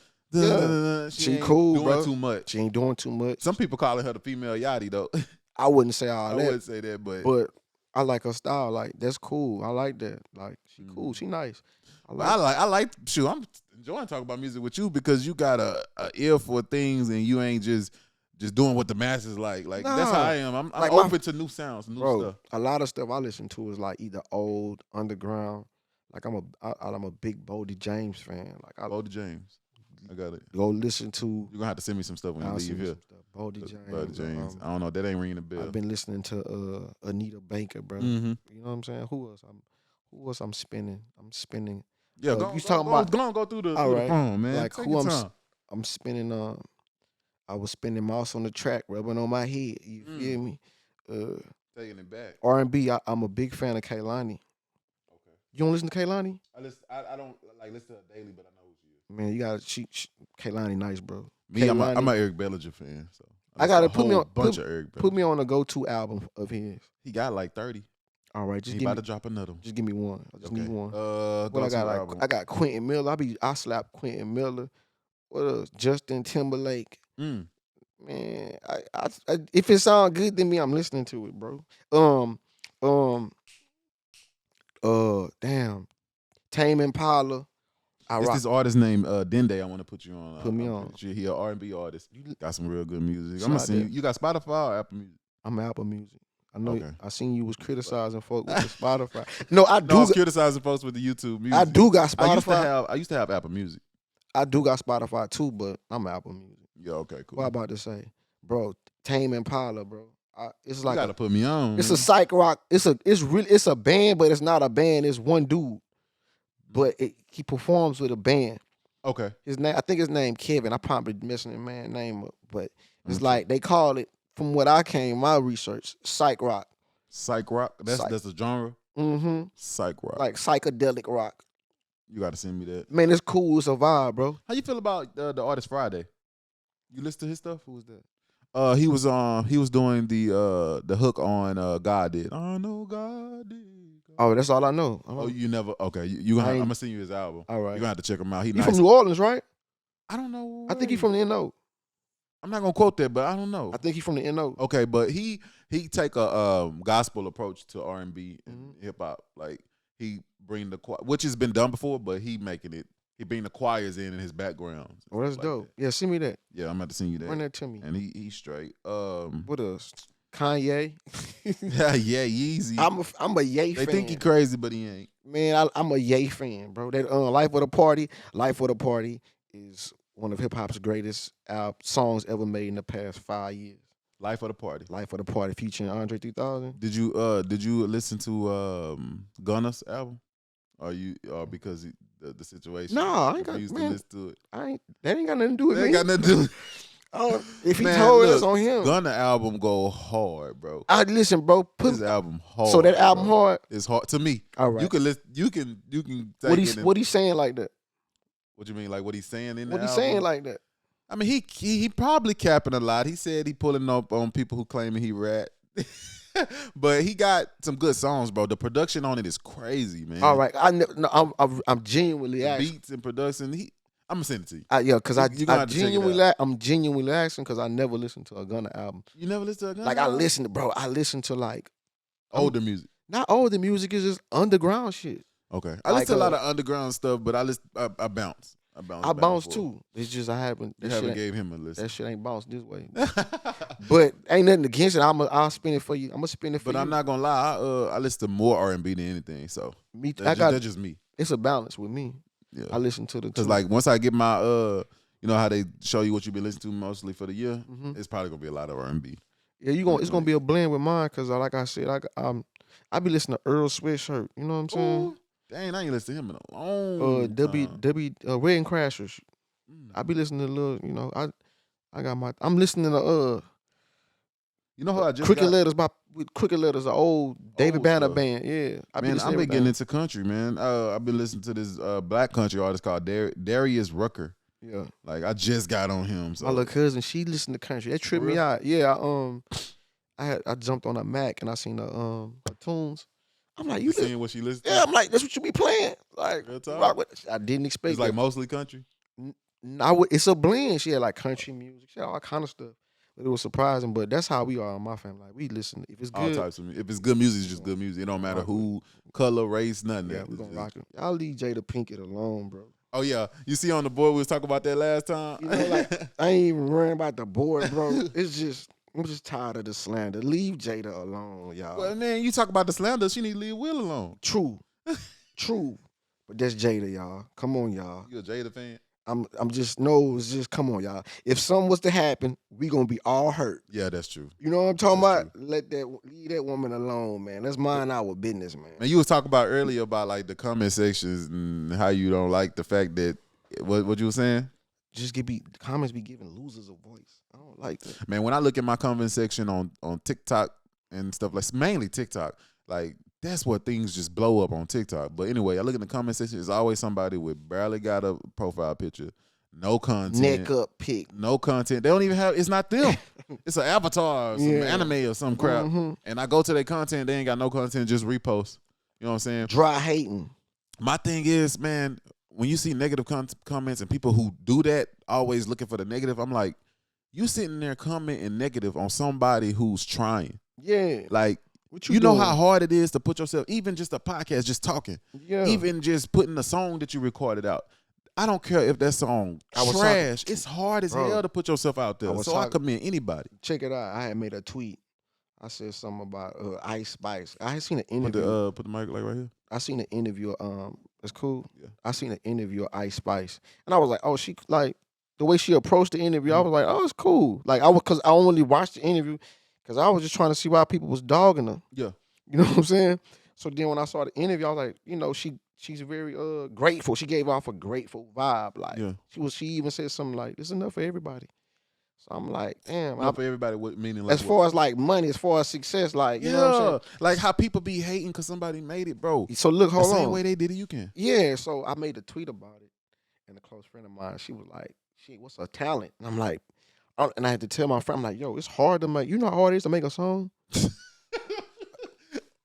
she cool, doing bro. too much. She ain't doing too much. Some people calling her the female Yachty though. I wouldn't say all that. I wouldn't say that, but I like her style. Like that's cool. I like that. Like she cool. She nice. I like. Shoot, I'm enjoying talking about music with you because you got a ear for things and you ain't just doing what the masses like. Like that's how I am. I'm like open to new sounds, new stuff. A lot of stuff I listen to is like either old, underground. Like I'm a big Bodie James fan. Like Bodie James. I got it. Go listen to. You're gonna have to send me some stuff when you leave here. Bodie James. I don't know. That ain't ringing a bell. I've been listening to Anita Baker, bro. Mm-hmm. You know what I'm saying? Who else I'm spinning? Yeah, go through the phone, man. Like who I'm spinning. I was spinning mouse on the track, rubbing on my head. You feel me? Taking it back. R&B. I'm a big fan of Kehlani. Okay. You don't listen to Kehlani? I don't like listen to her daily, but I know who she is. Man, you got Kehlani nice, bro. Me, I'm a Eric Bellinger fan, so I gotta put me on a go-to album of his. He got like 30. All right, he about to drop another. Just give me one. I just need one. What I got? I got Quentin Miller. I slap Quentin Miller. What else? Justin Timberlake. Man, I if it sound good to me, I'm listening to it, bro. Damn. Tame Impala. This artist named Dende. I want to put you on. Put me on. He an R&B artist. You got some real good music. I'm gonna see you got Spotify or Apple Music? I'm Apple Music. I know. Okay. I seen you was criticizing folks with the Spotify. No, I was criticizing folks with the YouTube music. I do got Spotify. I used to have Apple Music. I do got Spotify too, but I'm Apple Music. Yeah, okay, cool. What I about to say, bro? Tame Impala, bro. It's like you gotta put me on. It's a psych rock. It's a band, but it's not a band. It's one dude, but he performs with a band. Okay. His name, I think his name Kevin. I probably messing the man's name up, but it's like they call it. From what my research, psych rock. Psych rock? That's a genre? Mm-hmm. Psych rock. Like psychedelic rock. You got to send me that. Man, it's cool. It's a vibe, bro. How you feel about the artist Friday? You listen to his stuff? Who was that? He was doing the hook on God Did. I know God Did. Oh, that's all I know. Oh, you never? Okay, I'm gonna send you his album. All right, you're gonna have to check him out. He nice. From New Orleans, right? I don't know. I think he's from the NO. I'm not gonna quote that, but I don't know. I think he's from the NO. Okay, but he take a gospel approach to R&B and hip hop. Like he bring the choir, which has been done before, but he making it. He bring the choirs in his background. Oh, that's dope. That. Yeah, send me that. Yeah, I'm about to send you that. Run that to me. And he's straight. What else? Kanye. yeah, Yeezy. I'm a Ye fan. They think he crazy, but he ain't. Man, I'm a Ye fan, bro. That Life of the Party is one of hip hop's greatest songs ever made in the past 5 years. Life of the Party. Life of the Party featuring Andre 3000. Did you listen to Gunna's album? Or because the situation? No, I ain't got used to listen to it. That ain't got nothing to do with me. That ain't got nothing to do with if he told us on him. Gunna album go hard, bro. Listen, bro. His album hard. So that album hard? It's hard to me. All right. You can listen. You can take what he's saying like that? What you mean, like what he's saying in the What album? He's saying like that? I mean, he probably capping a lot. He said he pulling up on people who claiming he rat. But he got some good songs, bro. The production on it is crazy, man. All right, I'm genuinely asking. Beats and production. I'm gonna send it to you. Yeah, because You gonna I have to check it genuinely, out. I'm genuinely asking because I never listened to a Gunna album. You never listen to a Gunna Like album? I listen to like older music. not older music, is just underground shit. Okay, I listen to a lot of underground stuff, but I bounce. I bounce too. It's just I haven't. You haven't gave him a listen. That shit ain't bounced this way. But ain't nothing against it. I'll spin it for you. I'm gonna spin it for you. But I'm not gonna lie. I listen to more R&B than anything. So me, that's just me. It's a balance with me. Yeah, I listen to the because like once I get my you know how they show you what you been listening to mostly for the year. Mm-hmm. It's probably gonna be a lot of R&B. Yeah, it's gonna be a blend with mine because like I said, I be listening to Earl Sweatshirt. You know what I'm saying? Ooh, dang, I ain't listened to him in a long time. Wedding Crashers. I be listening to little. You know, I'm listening to You know how I just Crooked Letters with Crooked Letters, an old David Banner stuff. band. Yeah, I've been getting into country, man. I've been listening to this black country artist called Darius Rucker. Yeah, like I just got on him. So. My little cousin, she listened to country. That tripped me out. Yeah, I jumped on a Mac and I seen the tunes. I'm like, you seeing what she listened to? Yeah, I'm like, that's what you be playing. Like, rock with. I didn't expect. It's like mostly country. It's a blend. She had like country music. She had all kind of stuff. But it was surprising. But that's how we are in my family. Like we listen. If it's good, all types of music. If it's good music, it's just good music. It don't matter who, color, race, nothing. Yeah, we gonna rock it. Y'all leave Jada Pinkett alone, bro. Oh yeah, you see on the board we was talking about that last time. You know, like I ain't even worrying about the board, bro. It's just I'm just tired of the slander. Leave Jada alone, y'all. Well, man, you talk about the slander. She need to leave Will alone. True. But that's Jada, y'all. Come on, y'all. You a Jada fan? It's just come on, y'all. If something was to happen, we gonna be all hurt. Yeah, that's true. You know what I'm talking about? Leave that woman alone, man. Let's mind our business, man. Man, you was talking about earlier about like the comment sections and how you don't like the fact that what you were saying? Just comments be giving losers a voice. I don't like that. Man, when I look at my comment section on TikTok and stuff, like mainly TikTok, like that's what things just blow up on TikTok. But anyway, I look in the comment section, there's always somebody with barely got a profile picture, no content. Neck up pic. No content. They don't even have, it's not them. It's an avatar or some anime or some crap. Mm-hmm. And I go to their content, they ain't got no content, just repost. You know what I'm saying? Dry hating. My thing is, man, when you see negative comments and people who do that, always looking for the negative, I'm like, you sitting there commenting negative on somebody who's trying. Yeah. Like, what you know how hard it is to put yourself, even just a podcast, just talking. Yeah. Even just putting a song that you recorded out. I don't care if that song trash. It's hard as hell to put yourself out there. I commend anybody. Check it out. I had made a tweet. I said something about Ice Spice. I had seen an interview. Put the mic like right here. I seen an interview. It's cool. Yeah. I seen an interview of Ice Spice, and I was like, oh, she like the way she approached the interview. I was like, oh, it's cool. Like because I only watched the interview because I was just trying to see why people was dogging her. Yeah. You know what I'm saying? So then when I saw the interview, I was like, you know, she's very grateful. She gave off a grateful vibe. Like she even said something like, "This is enough for everybody." So I'm like, damn. Enough for everybody. What meaning? Like as far as like money, as far as success, like you know what I'm saying? Like how people be hating because somebody made it, bro. So look, hold on. The same way they did it, you can. Yeah. So I made a tweet about it, and a close friend of mine, she was like, "Shit, what's her talent?" And I'm like, and I had to tell my friend, I'm like, "Yo, it's hard to make. You know how hard it is to make a song."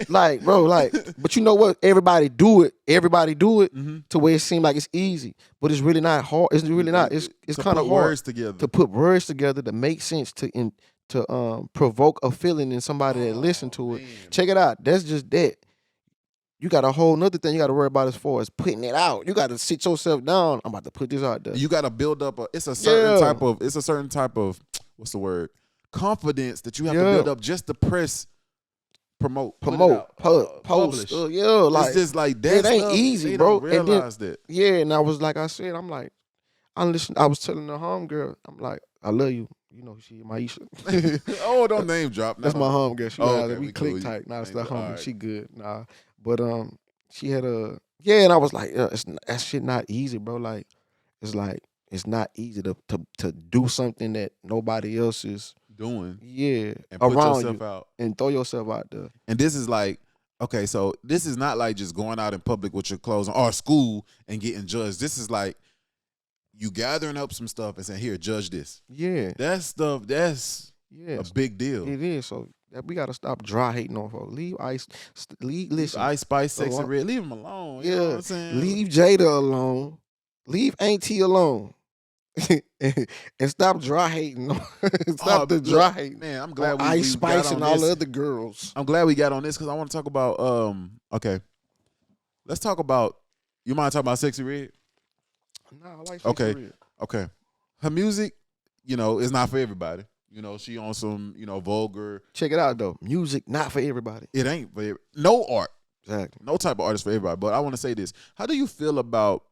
Like, bro, like, but you know what? Everybody do it to where it seems like it's easy, but it's really not hard. It's really not. It's kind of hard words together. To put words together to make sense to provoke a feeling in somebody that listen to it. Man. Check it out. That's just that. You got a whole nother thing you got to worry about as far as putting it out. You got to sit yourself down. I'm about to put this out there. You got to build up. It's a certain type of what's the word? Confidence that you have to build up just to press. Promote, post, like it's just like that. It ain't easy, bro. Realize that. Yeah, and I was like I said, I'm like, I was telling the homegirl, I'm like, I love you. You know, she Maisha. Oh, don't name drop. That's my homegirl. She okay, we click cool. tight. Nah, it's that homie. Right. She good. Nah, but she had and I was like, that shit not easy, bro. Like, it's not easy to do something that nobody else is doing, and put around yourself you out and throw yourself out there. And this is like, okay, so this is not like just going out in public with your clothes on or school and getting judged. This is like you gathering up some stuff and saying, "Here, judge this." Yeah, that stuff. That's a big deal. It is. So We gotta stop dry hating on folks. Leave Ice. Listen. Ice Spice, Sexy Red, leave them alone. You know what I'm saying? Leave Jada alone. Leave Auntie alone. and stop dry hating. Stop the dry hating. Man, I'm glad we Ice Spice got on and all this. the other girls. I'm glad we got on this because I want to talk about. Okay, let's talk about. You mind talking about Sexy Red? Nah, I like Sexy Red. Okay. Her music, is not for everybody. She on some, vulgar. Check it out though. Music not for everybody. It ain't for no art. Exactly. No type of artist for everybody. But I want to say this. How do you feel about?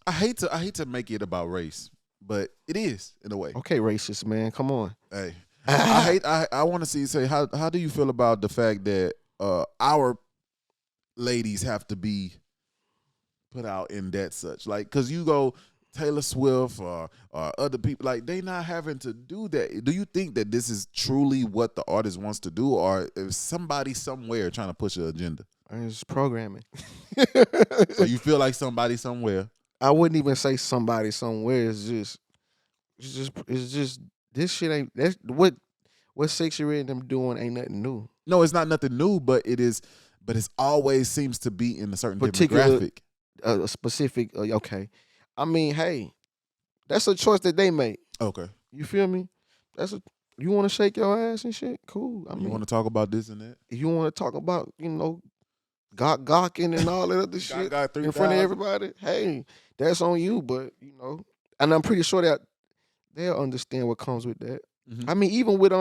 I hate to make it about race, but it is in a way. Okay, racist man, come on. Hey, I want to say how do you feel about the fact that our ladies have to be put out in that such because you go Taylor Swift or other people they not having to do that. Do you think that this is truly what the artist wants to do, or is somebody somewhere trying to push an agenda? It's programming. So you feel like somebody somewhere? I wouldn't even say somebody somewhere. It's just this shit ain't that's what Sexy Red and them doing ain't nothing new. No, it's not nothing new, but it is. But it's always seems to be in a certain particular demographic, a specific. Okay, I mean, hey, that's a choice that they make. Okay, you feel me? You want to shake your ass and shit. Cool. I mean, you want to talk about this and that. If you want to talk about gawking and all that other shit in front of everybody, hey, that's on you. But and I'm pretty sure that they'll understand what comes with that. Mm-hmm. I mean, even with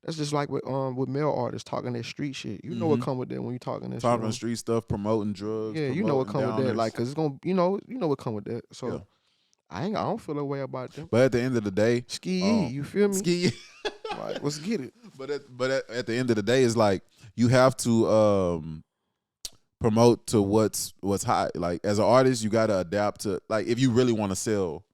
that's just like with male artists talking that street shit. You know what come with that when you talking that talking street stuff, promoting drugs. Yeah, you know what come with that. Like, cause it's gonna, you know what come with that. So yeah. I don't feel a way about them. But at the end of the day, you feel me? Ski. Like, let's get it. But at the end of the day, it's like you have to promote to what's hot. Like as an artist, you gotta adapt to if you really want to sell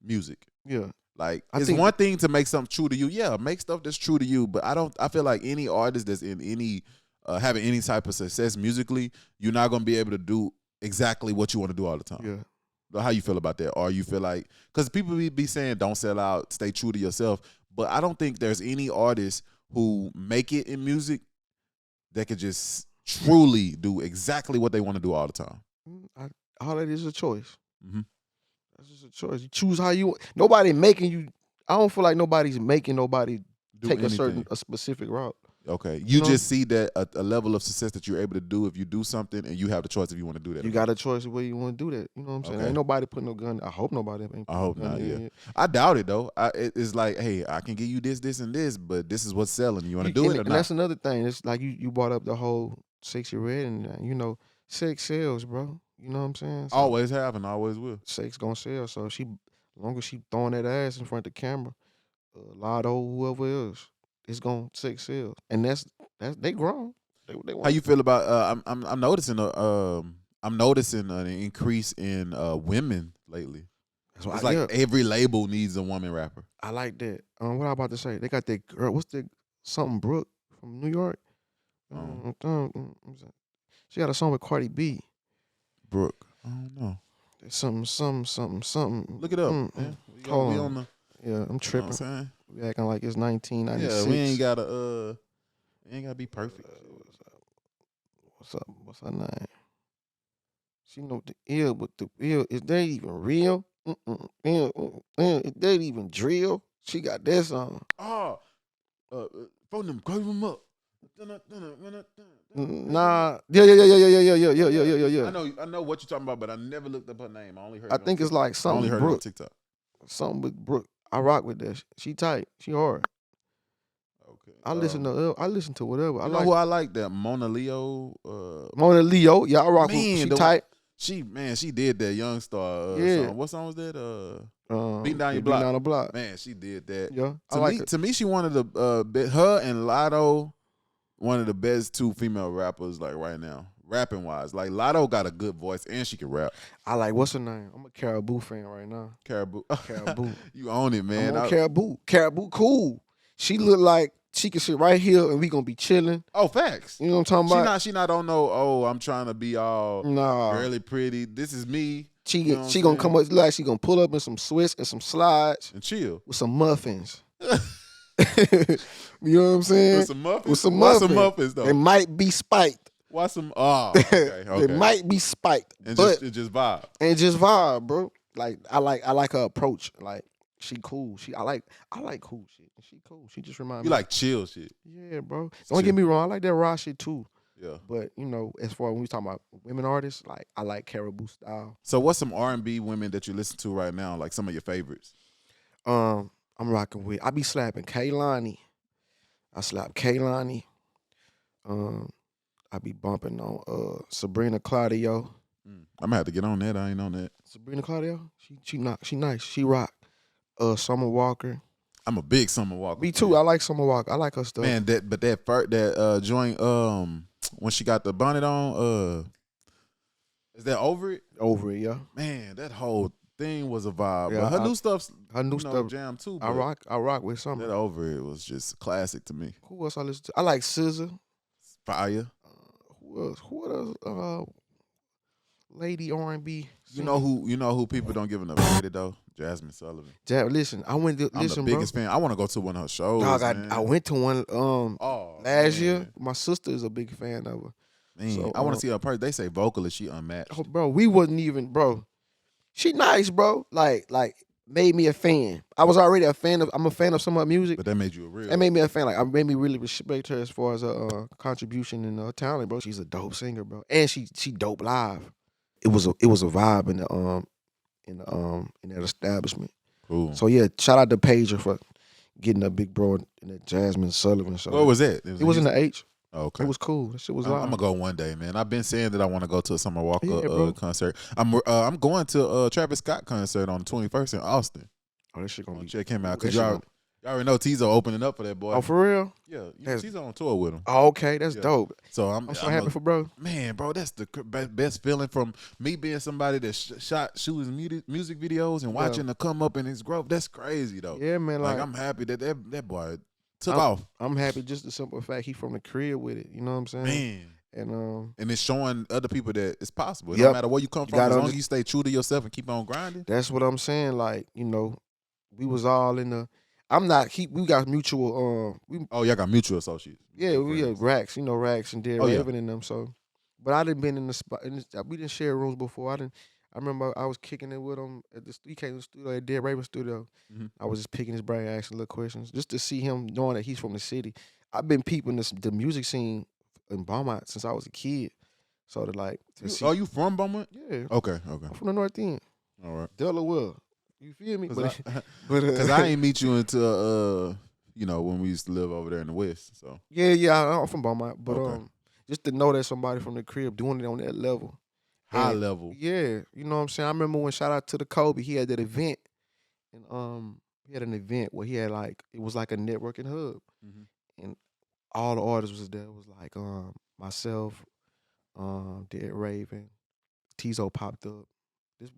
music. Yeah. Like it's one thing to make something true to you. Yeah, make stuff that's true to you. But I feel like any artist that's in any having any type of success musically, you're not gonna be able to do exactly what you want to do all the time. Yeah. How you feel about that? Or you feel like because people be saying don't sell out, stay true to yourself. But I don't think there's any artist who make it in music that could just truly do exactly what they want to do all the time. All that is a choice. Mm-hmm. That's just a choice. You choose how you. Nobody making you. I don't feel like nobody's making nobody take a specific route. Okay, you just see that a level of success that you're able to do if you do something, and you have the choice if you want to do that. You got a choice of where you want to do that. You know what I'm saying? Okay. Ain't nobody putting no gun. I hope nobody. Ain't I hope not. Yeah, yet. I doubt it though. It's like, hey, I can give you this, this, and this, but this is what's selling. You want to do it or and not? That's another thing. It's like you brought up the whole Sexy Red, and sex sells, bro. You know what I'm saying? So always have and always will. Sex gonna sell. So as long as she throwing that ass in front of the camera, Lotto, whoever else, it's gonna sex sell. And that's they grown. They How you feel about? I'm noticing an increase in women lately. It's like every label needs a woman rapper. I like that. What I about to say? They got that girl. What's the something Brooke from New York? She got a song with Cardi B. Brooke. I don't know. Something. Look it up. Man. Hold on. Yeah, I'm tripping. You know what I'm saying? We acting like it's 1996. Yeah, we ain't gotta be perfect. What's up? What's her name? She know the ill, but the ill is that even real? Is that even drill? She got that song. Phone them, call them up. Nah, yeah. I know what you're talking about, but I never looked up her name. I only heard. I think it's like something. I only heard Brooke. her on TikTok. Something with Brooke. I rock with that. She tight. She hard. Okay. I listen to whatever. I know who I like. That Mona Leo. Mona Leo. Yeah, I rock with. She tight. She did that Young Star song. What song was that? Beating Down Your Block. Down the Block. Man, she did that. Yeah, to me, she one of the her and Lotto, one of the best two female rappers like right now, rapping wise. Like Lotto got a good voice and she can rap. I like what's her name? I'm a Caribou fan right now. Caribou. You own it, man. I'm on Caribou. Caribou, cool. She look like she can sit right here and we gonna be chilling. Oh, facts. You know what I'm talking about? She not on no. Oh, I'm trying to be all girly pretty. This is me. She gonna come up like she gonna pull up in some Swiss and some slides and chill with some muffins. You know what I'm saying? With some muffins? With some Why muffins. some muffins, though? They might be spiked. Why some? Oh, okay. They might be spiked. And but just vibe. and just vibe, bro. Like I like her approach. Like she cool. I like cool shit. She cool. She just remind me. You like chill shit. Yeah, bro. Don't get me wrong. I like that raw shit too. Yeah. But you know, as far as when we talking about women artists, like I like Caribou style. So what's some R&B women that you listen to right now? Like some of your favorites? I'm rocking with. I be slapping Kaylani. I slap Kaylani. I be bumping on Sabrina Claudio. I'm gonna have to get on that. I ain't on that. Sabrina Claudio. She nice. She rock. Summer Walker. I'm a big Summer Walker. Me too. I like Summer Walker. I like her stuff. Man, that joint when she got the bonnet on, is that Over It? Over it, yeah. Man, that whole thing was a vibe. Yeah, but her new stuff jam too. I rock with Summer. That Over It was just classic to me. Who else I listen to? I like SZA. Fire. Who else? Lady R&B. You know who people don't give enough credit though? Jasmine Sullivan. Listen, I went to I'm the biggest fan. I want to go to one of her shows. Dog, man. I went to one last year. My sister is a big fan of her. Man, So, I want to see her person. They say vocally she unmatched. Oh, bro, we wasn't even, bro. She nice, bro. Like made me a fan. I was already a fan of. I'm a fan of some of her music. But that made you a real. That made me a fan. Like I made me really respect her as far as her contribution and her talent, bro. She's a dope singer, bro, and she dope live. It was a vibe in that establishment. Cool. So yeah, shout out to Pager for getting a big bro in that Jasmine Sullivan show. What was it? It was in the H. Oh, okay. It was cool. That shit was I'm live. gonna go one day, man. I've been saying that I want to go to a Summer Walker concert. I'm going to a Travis Scott concert on the 21st in Austin. Oh, that shit gonna be. Check him out because y'all already know Tizo opening up for that boy. Oh, for real? Yeah, Tizo on tour with him. Oh, okay, that's dope. So I'm so happy for bro. Man, bro, that's the best feeling from me being somebody that shooting music videos and watching the come up in his growth. That's crazy though. Yeah, man. Like I'm happy that boy took off. I'm happy just the simple fact he from the crib with it. You know what I'm saying? Man. And it's showing other people that it's possible. It Yep. don't matter where you come from, as long as you stay true to yourself and keep on grinding. That's what I'm saying. Like, you know, we was all in the. We got mutual. Y'all got mutual associates. Yeah, we have Rax. You know, Rax and Dead Raven in them. So, but I didn't been in the spot. We didn't share rooms before. I remember I was kicking it with him at the. He came to the studio at Dead Raven studio. Mm-hmm. I was just picking his brain, asking little questions, just to see him, knowing that he's from the city. I've been peeping the music scene in Beaumont since I was a kid. So Are you from Beaumont? Yeah. Okay. I'm from the North End. All right. Delaware. You feel me? Because I ain't meet you until when we used to live over there in the West. So yeah, I'm from Beaumont, but Okay. just to know that somebody from the crib doing it on that level, high level. Yeah, you know what I'm saying. I remember when shout out to the Kobe, he had that event, and he had an event where he had it was like a networking hub, and all the artists was there. It was like myself, Dead Raven, Tizo popped up. This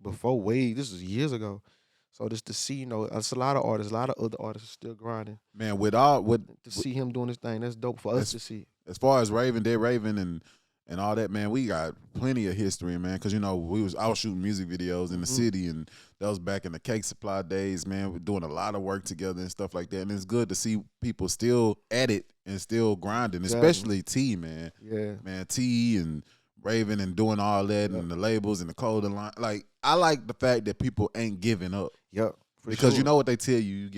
is years ago. So just to see, it's a lot of artists, a lot of other artists still grinding. Man, to see him doing this thing, that's dope for us to see. As far as Dead Raven and all that, man, we got plenty of history, man. Because I was shooting music videos in the city, and that was back in the Cake Supply days, man. We're doing a lot of work together and stuff like that, and it's good to see people still at it and still grinding, especially T, man. Yeah, man, T and Raven and doing all that and the labels and the clothing line. Like, I like the fact that people ain't giving up. Yep. Because you know what they tell you,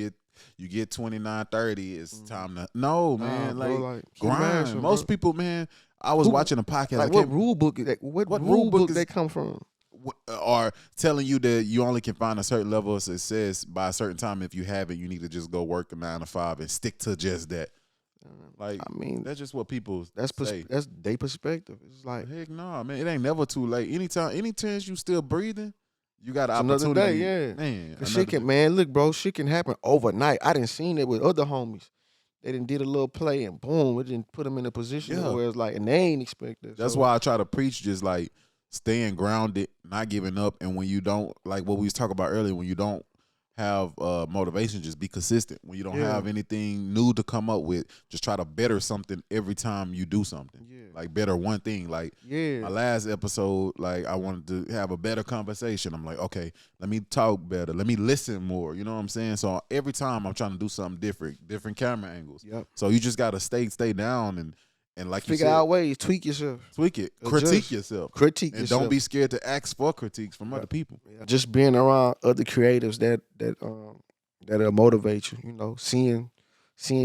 you get 29, 30, it's time to man, grind. Most people, man, I was watching a podcast. Like what rule book is that? What rule book they come from? Are telling you that you only can find a certain level of success by a certain time. If you have it, you need to just go work a 9 to 5 and stick to just that. Like, I mean, that's just what people say. That's their perspective. It's like, heck no, man. It ain't never too late. Any chance you still breathing, you got an opportunity. Another day, yeah. Man, look, bro, shit can happen overnight. I didn't seen it with other homies. They didn't did a little play and boom, it didn't put them in a position where it's like, and they ain't expect that. That's why I try to preach just like staying grounded, not giving up, and when you don't, like what we was talking about earlier, when you don't have motivation, just be consistent. When you don't have anything new to come up with, just try to better something every time you do something. Like better one thing. Like my last episode, like I wanted to have a better conversation. I'm like, okay, let me talk better. Let me listen more. You know what I'm saying? So every time I'm trying to do something different camera angles. So you just gotta stay down and like figure you said, out ways, tweak yourself. Tweak it. Critique yourself. And don't be scared to ask for critiques from other people. Just being around other creatives that'll motivate you, you know, seeing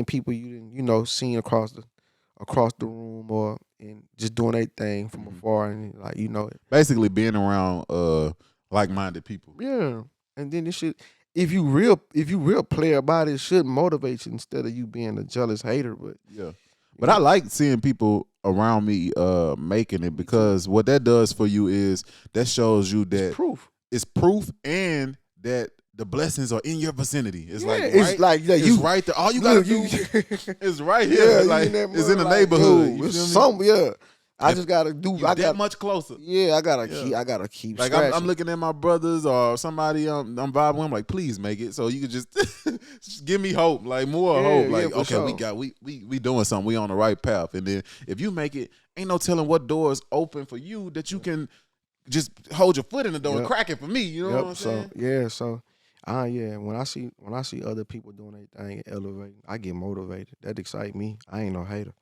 people you didn't, you know, seeing across the room and just doing their thing from afar and like, you know. Basically being around like-minded people. Yeah. And then it should, if you real player about it should motivate you instead of you being a jealous hater. But But I like seeing people around me making it, because what that does for you is that shows you that it's proof and that the blessings are in your vicinity. It's it's right there. All you gotta do is right here. Like it's in the neighborhood. You feel me? I just gotta do. I got much closer. I gotta keep. Like I'm looking at my brothers or somebody I'm vibing with. I'm like, please make it. So you could just give me hope, like more hope. Like okay, we doing something. We on the right path. And then if you make it, ain't no telling what doors open for you that you can just hold your foot in the door and crack it for me. You know what I'm saying? So when I see other people doing their thing and elevating, I get motivated. That excites me. I ain't no hater.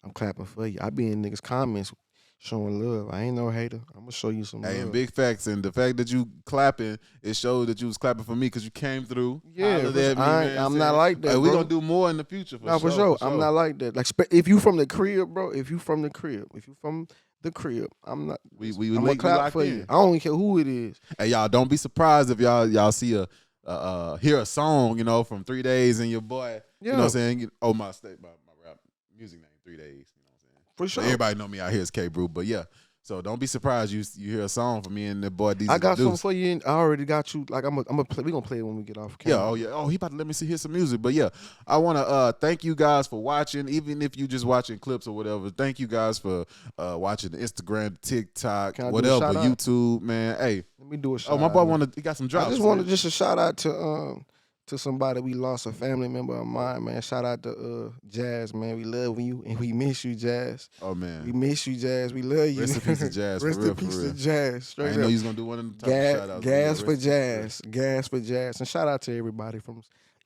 I'm clapping for you. I be in niggas' comments showing love. I ain't no hater. I'm gonna show you some love. And big facts. And the fact that you clapping, it shows that you was clapping for me because you came through. I'm not like that. Like, we gonna do more in the future. For sure. I'm not like that. Like if you from the crib, bro. If you from the crib, I'm not. I'm gonna clap for you. I don't care who it is. Hey, y'all, don't be surprised if y'all see hear a song, you know, from 3 days and your boy, you know what I'm saying? Oh, my rap music name, 3 days. You know what I'm saying? For sure. So everybody know me out here as K-Brew, but yeah. So don't be surprised you hear a song from me and the boy Deezy Da Duce. I got something for you. And I already got you. Like I'm gonna play. We gonna play it when we get off camera. Oh, he about to let me hear some music. But yeah, I want to thank you guys for watching. Even if you just watching clips or whatever, thank you guys for watching the Instagram, TikTok, whatever, YouTube, man. Hey, let me do a shout out. Oh, my boy he got some drops. I just wanted just a shout out to somebody we lost, a family member of mine, man. Shout out to Jazz, man. We love you and we miss you, Jazz. Oh man, we miss you, Jazz. We love you. Rest in peace to Jazz. Rest in peace to Jazz. Straight I didn't know you was gonna do one of the shout outs. Gas for Jazz. Gas for Jazz. And shout out to everybody from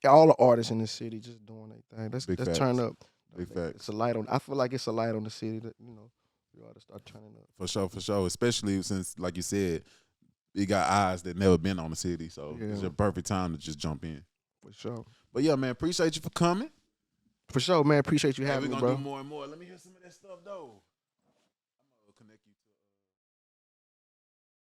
all the artists in the city just doing their thing. Let's turn up. Big facts. It's a light on. I feel like it's a light on the city that we ought to start turning up. For sure. Especially since, like you said, you got eyes that never been on the city, so it's a perfect time to just jump in. For sure. But yeah, man, appreciate you for coming. For sure, man. Appreciate you having me, bro. We're gonna do more and more. Let me hear some of that stuff though.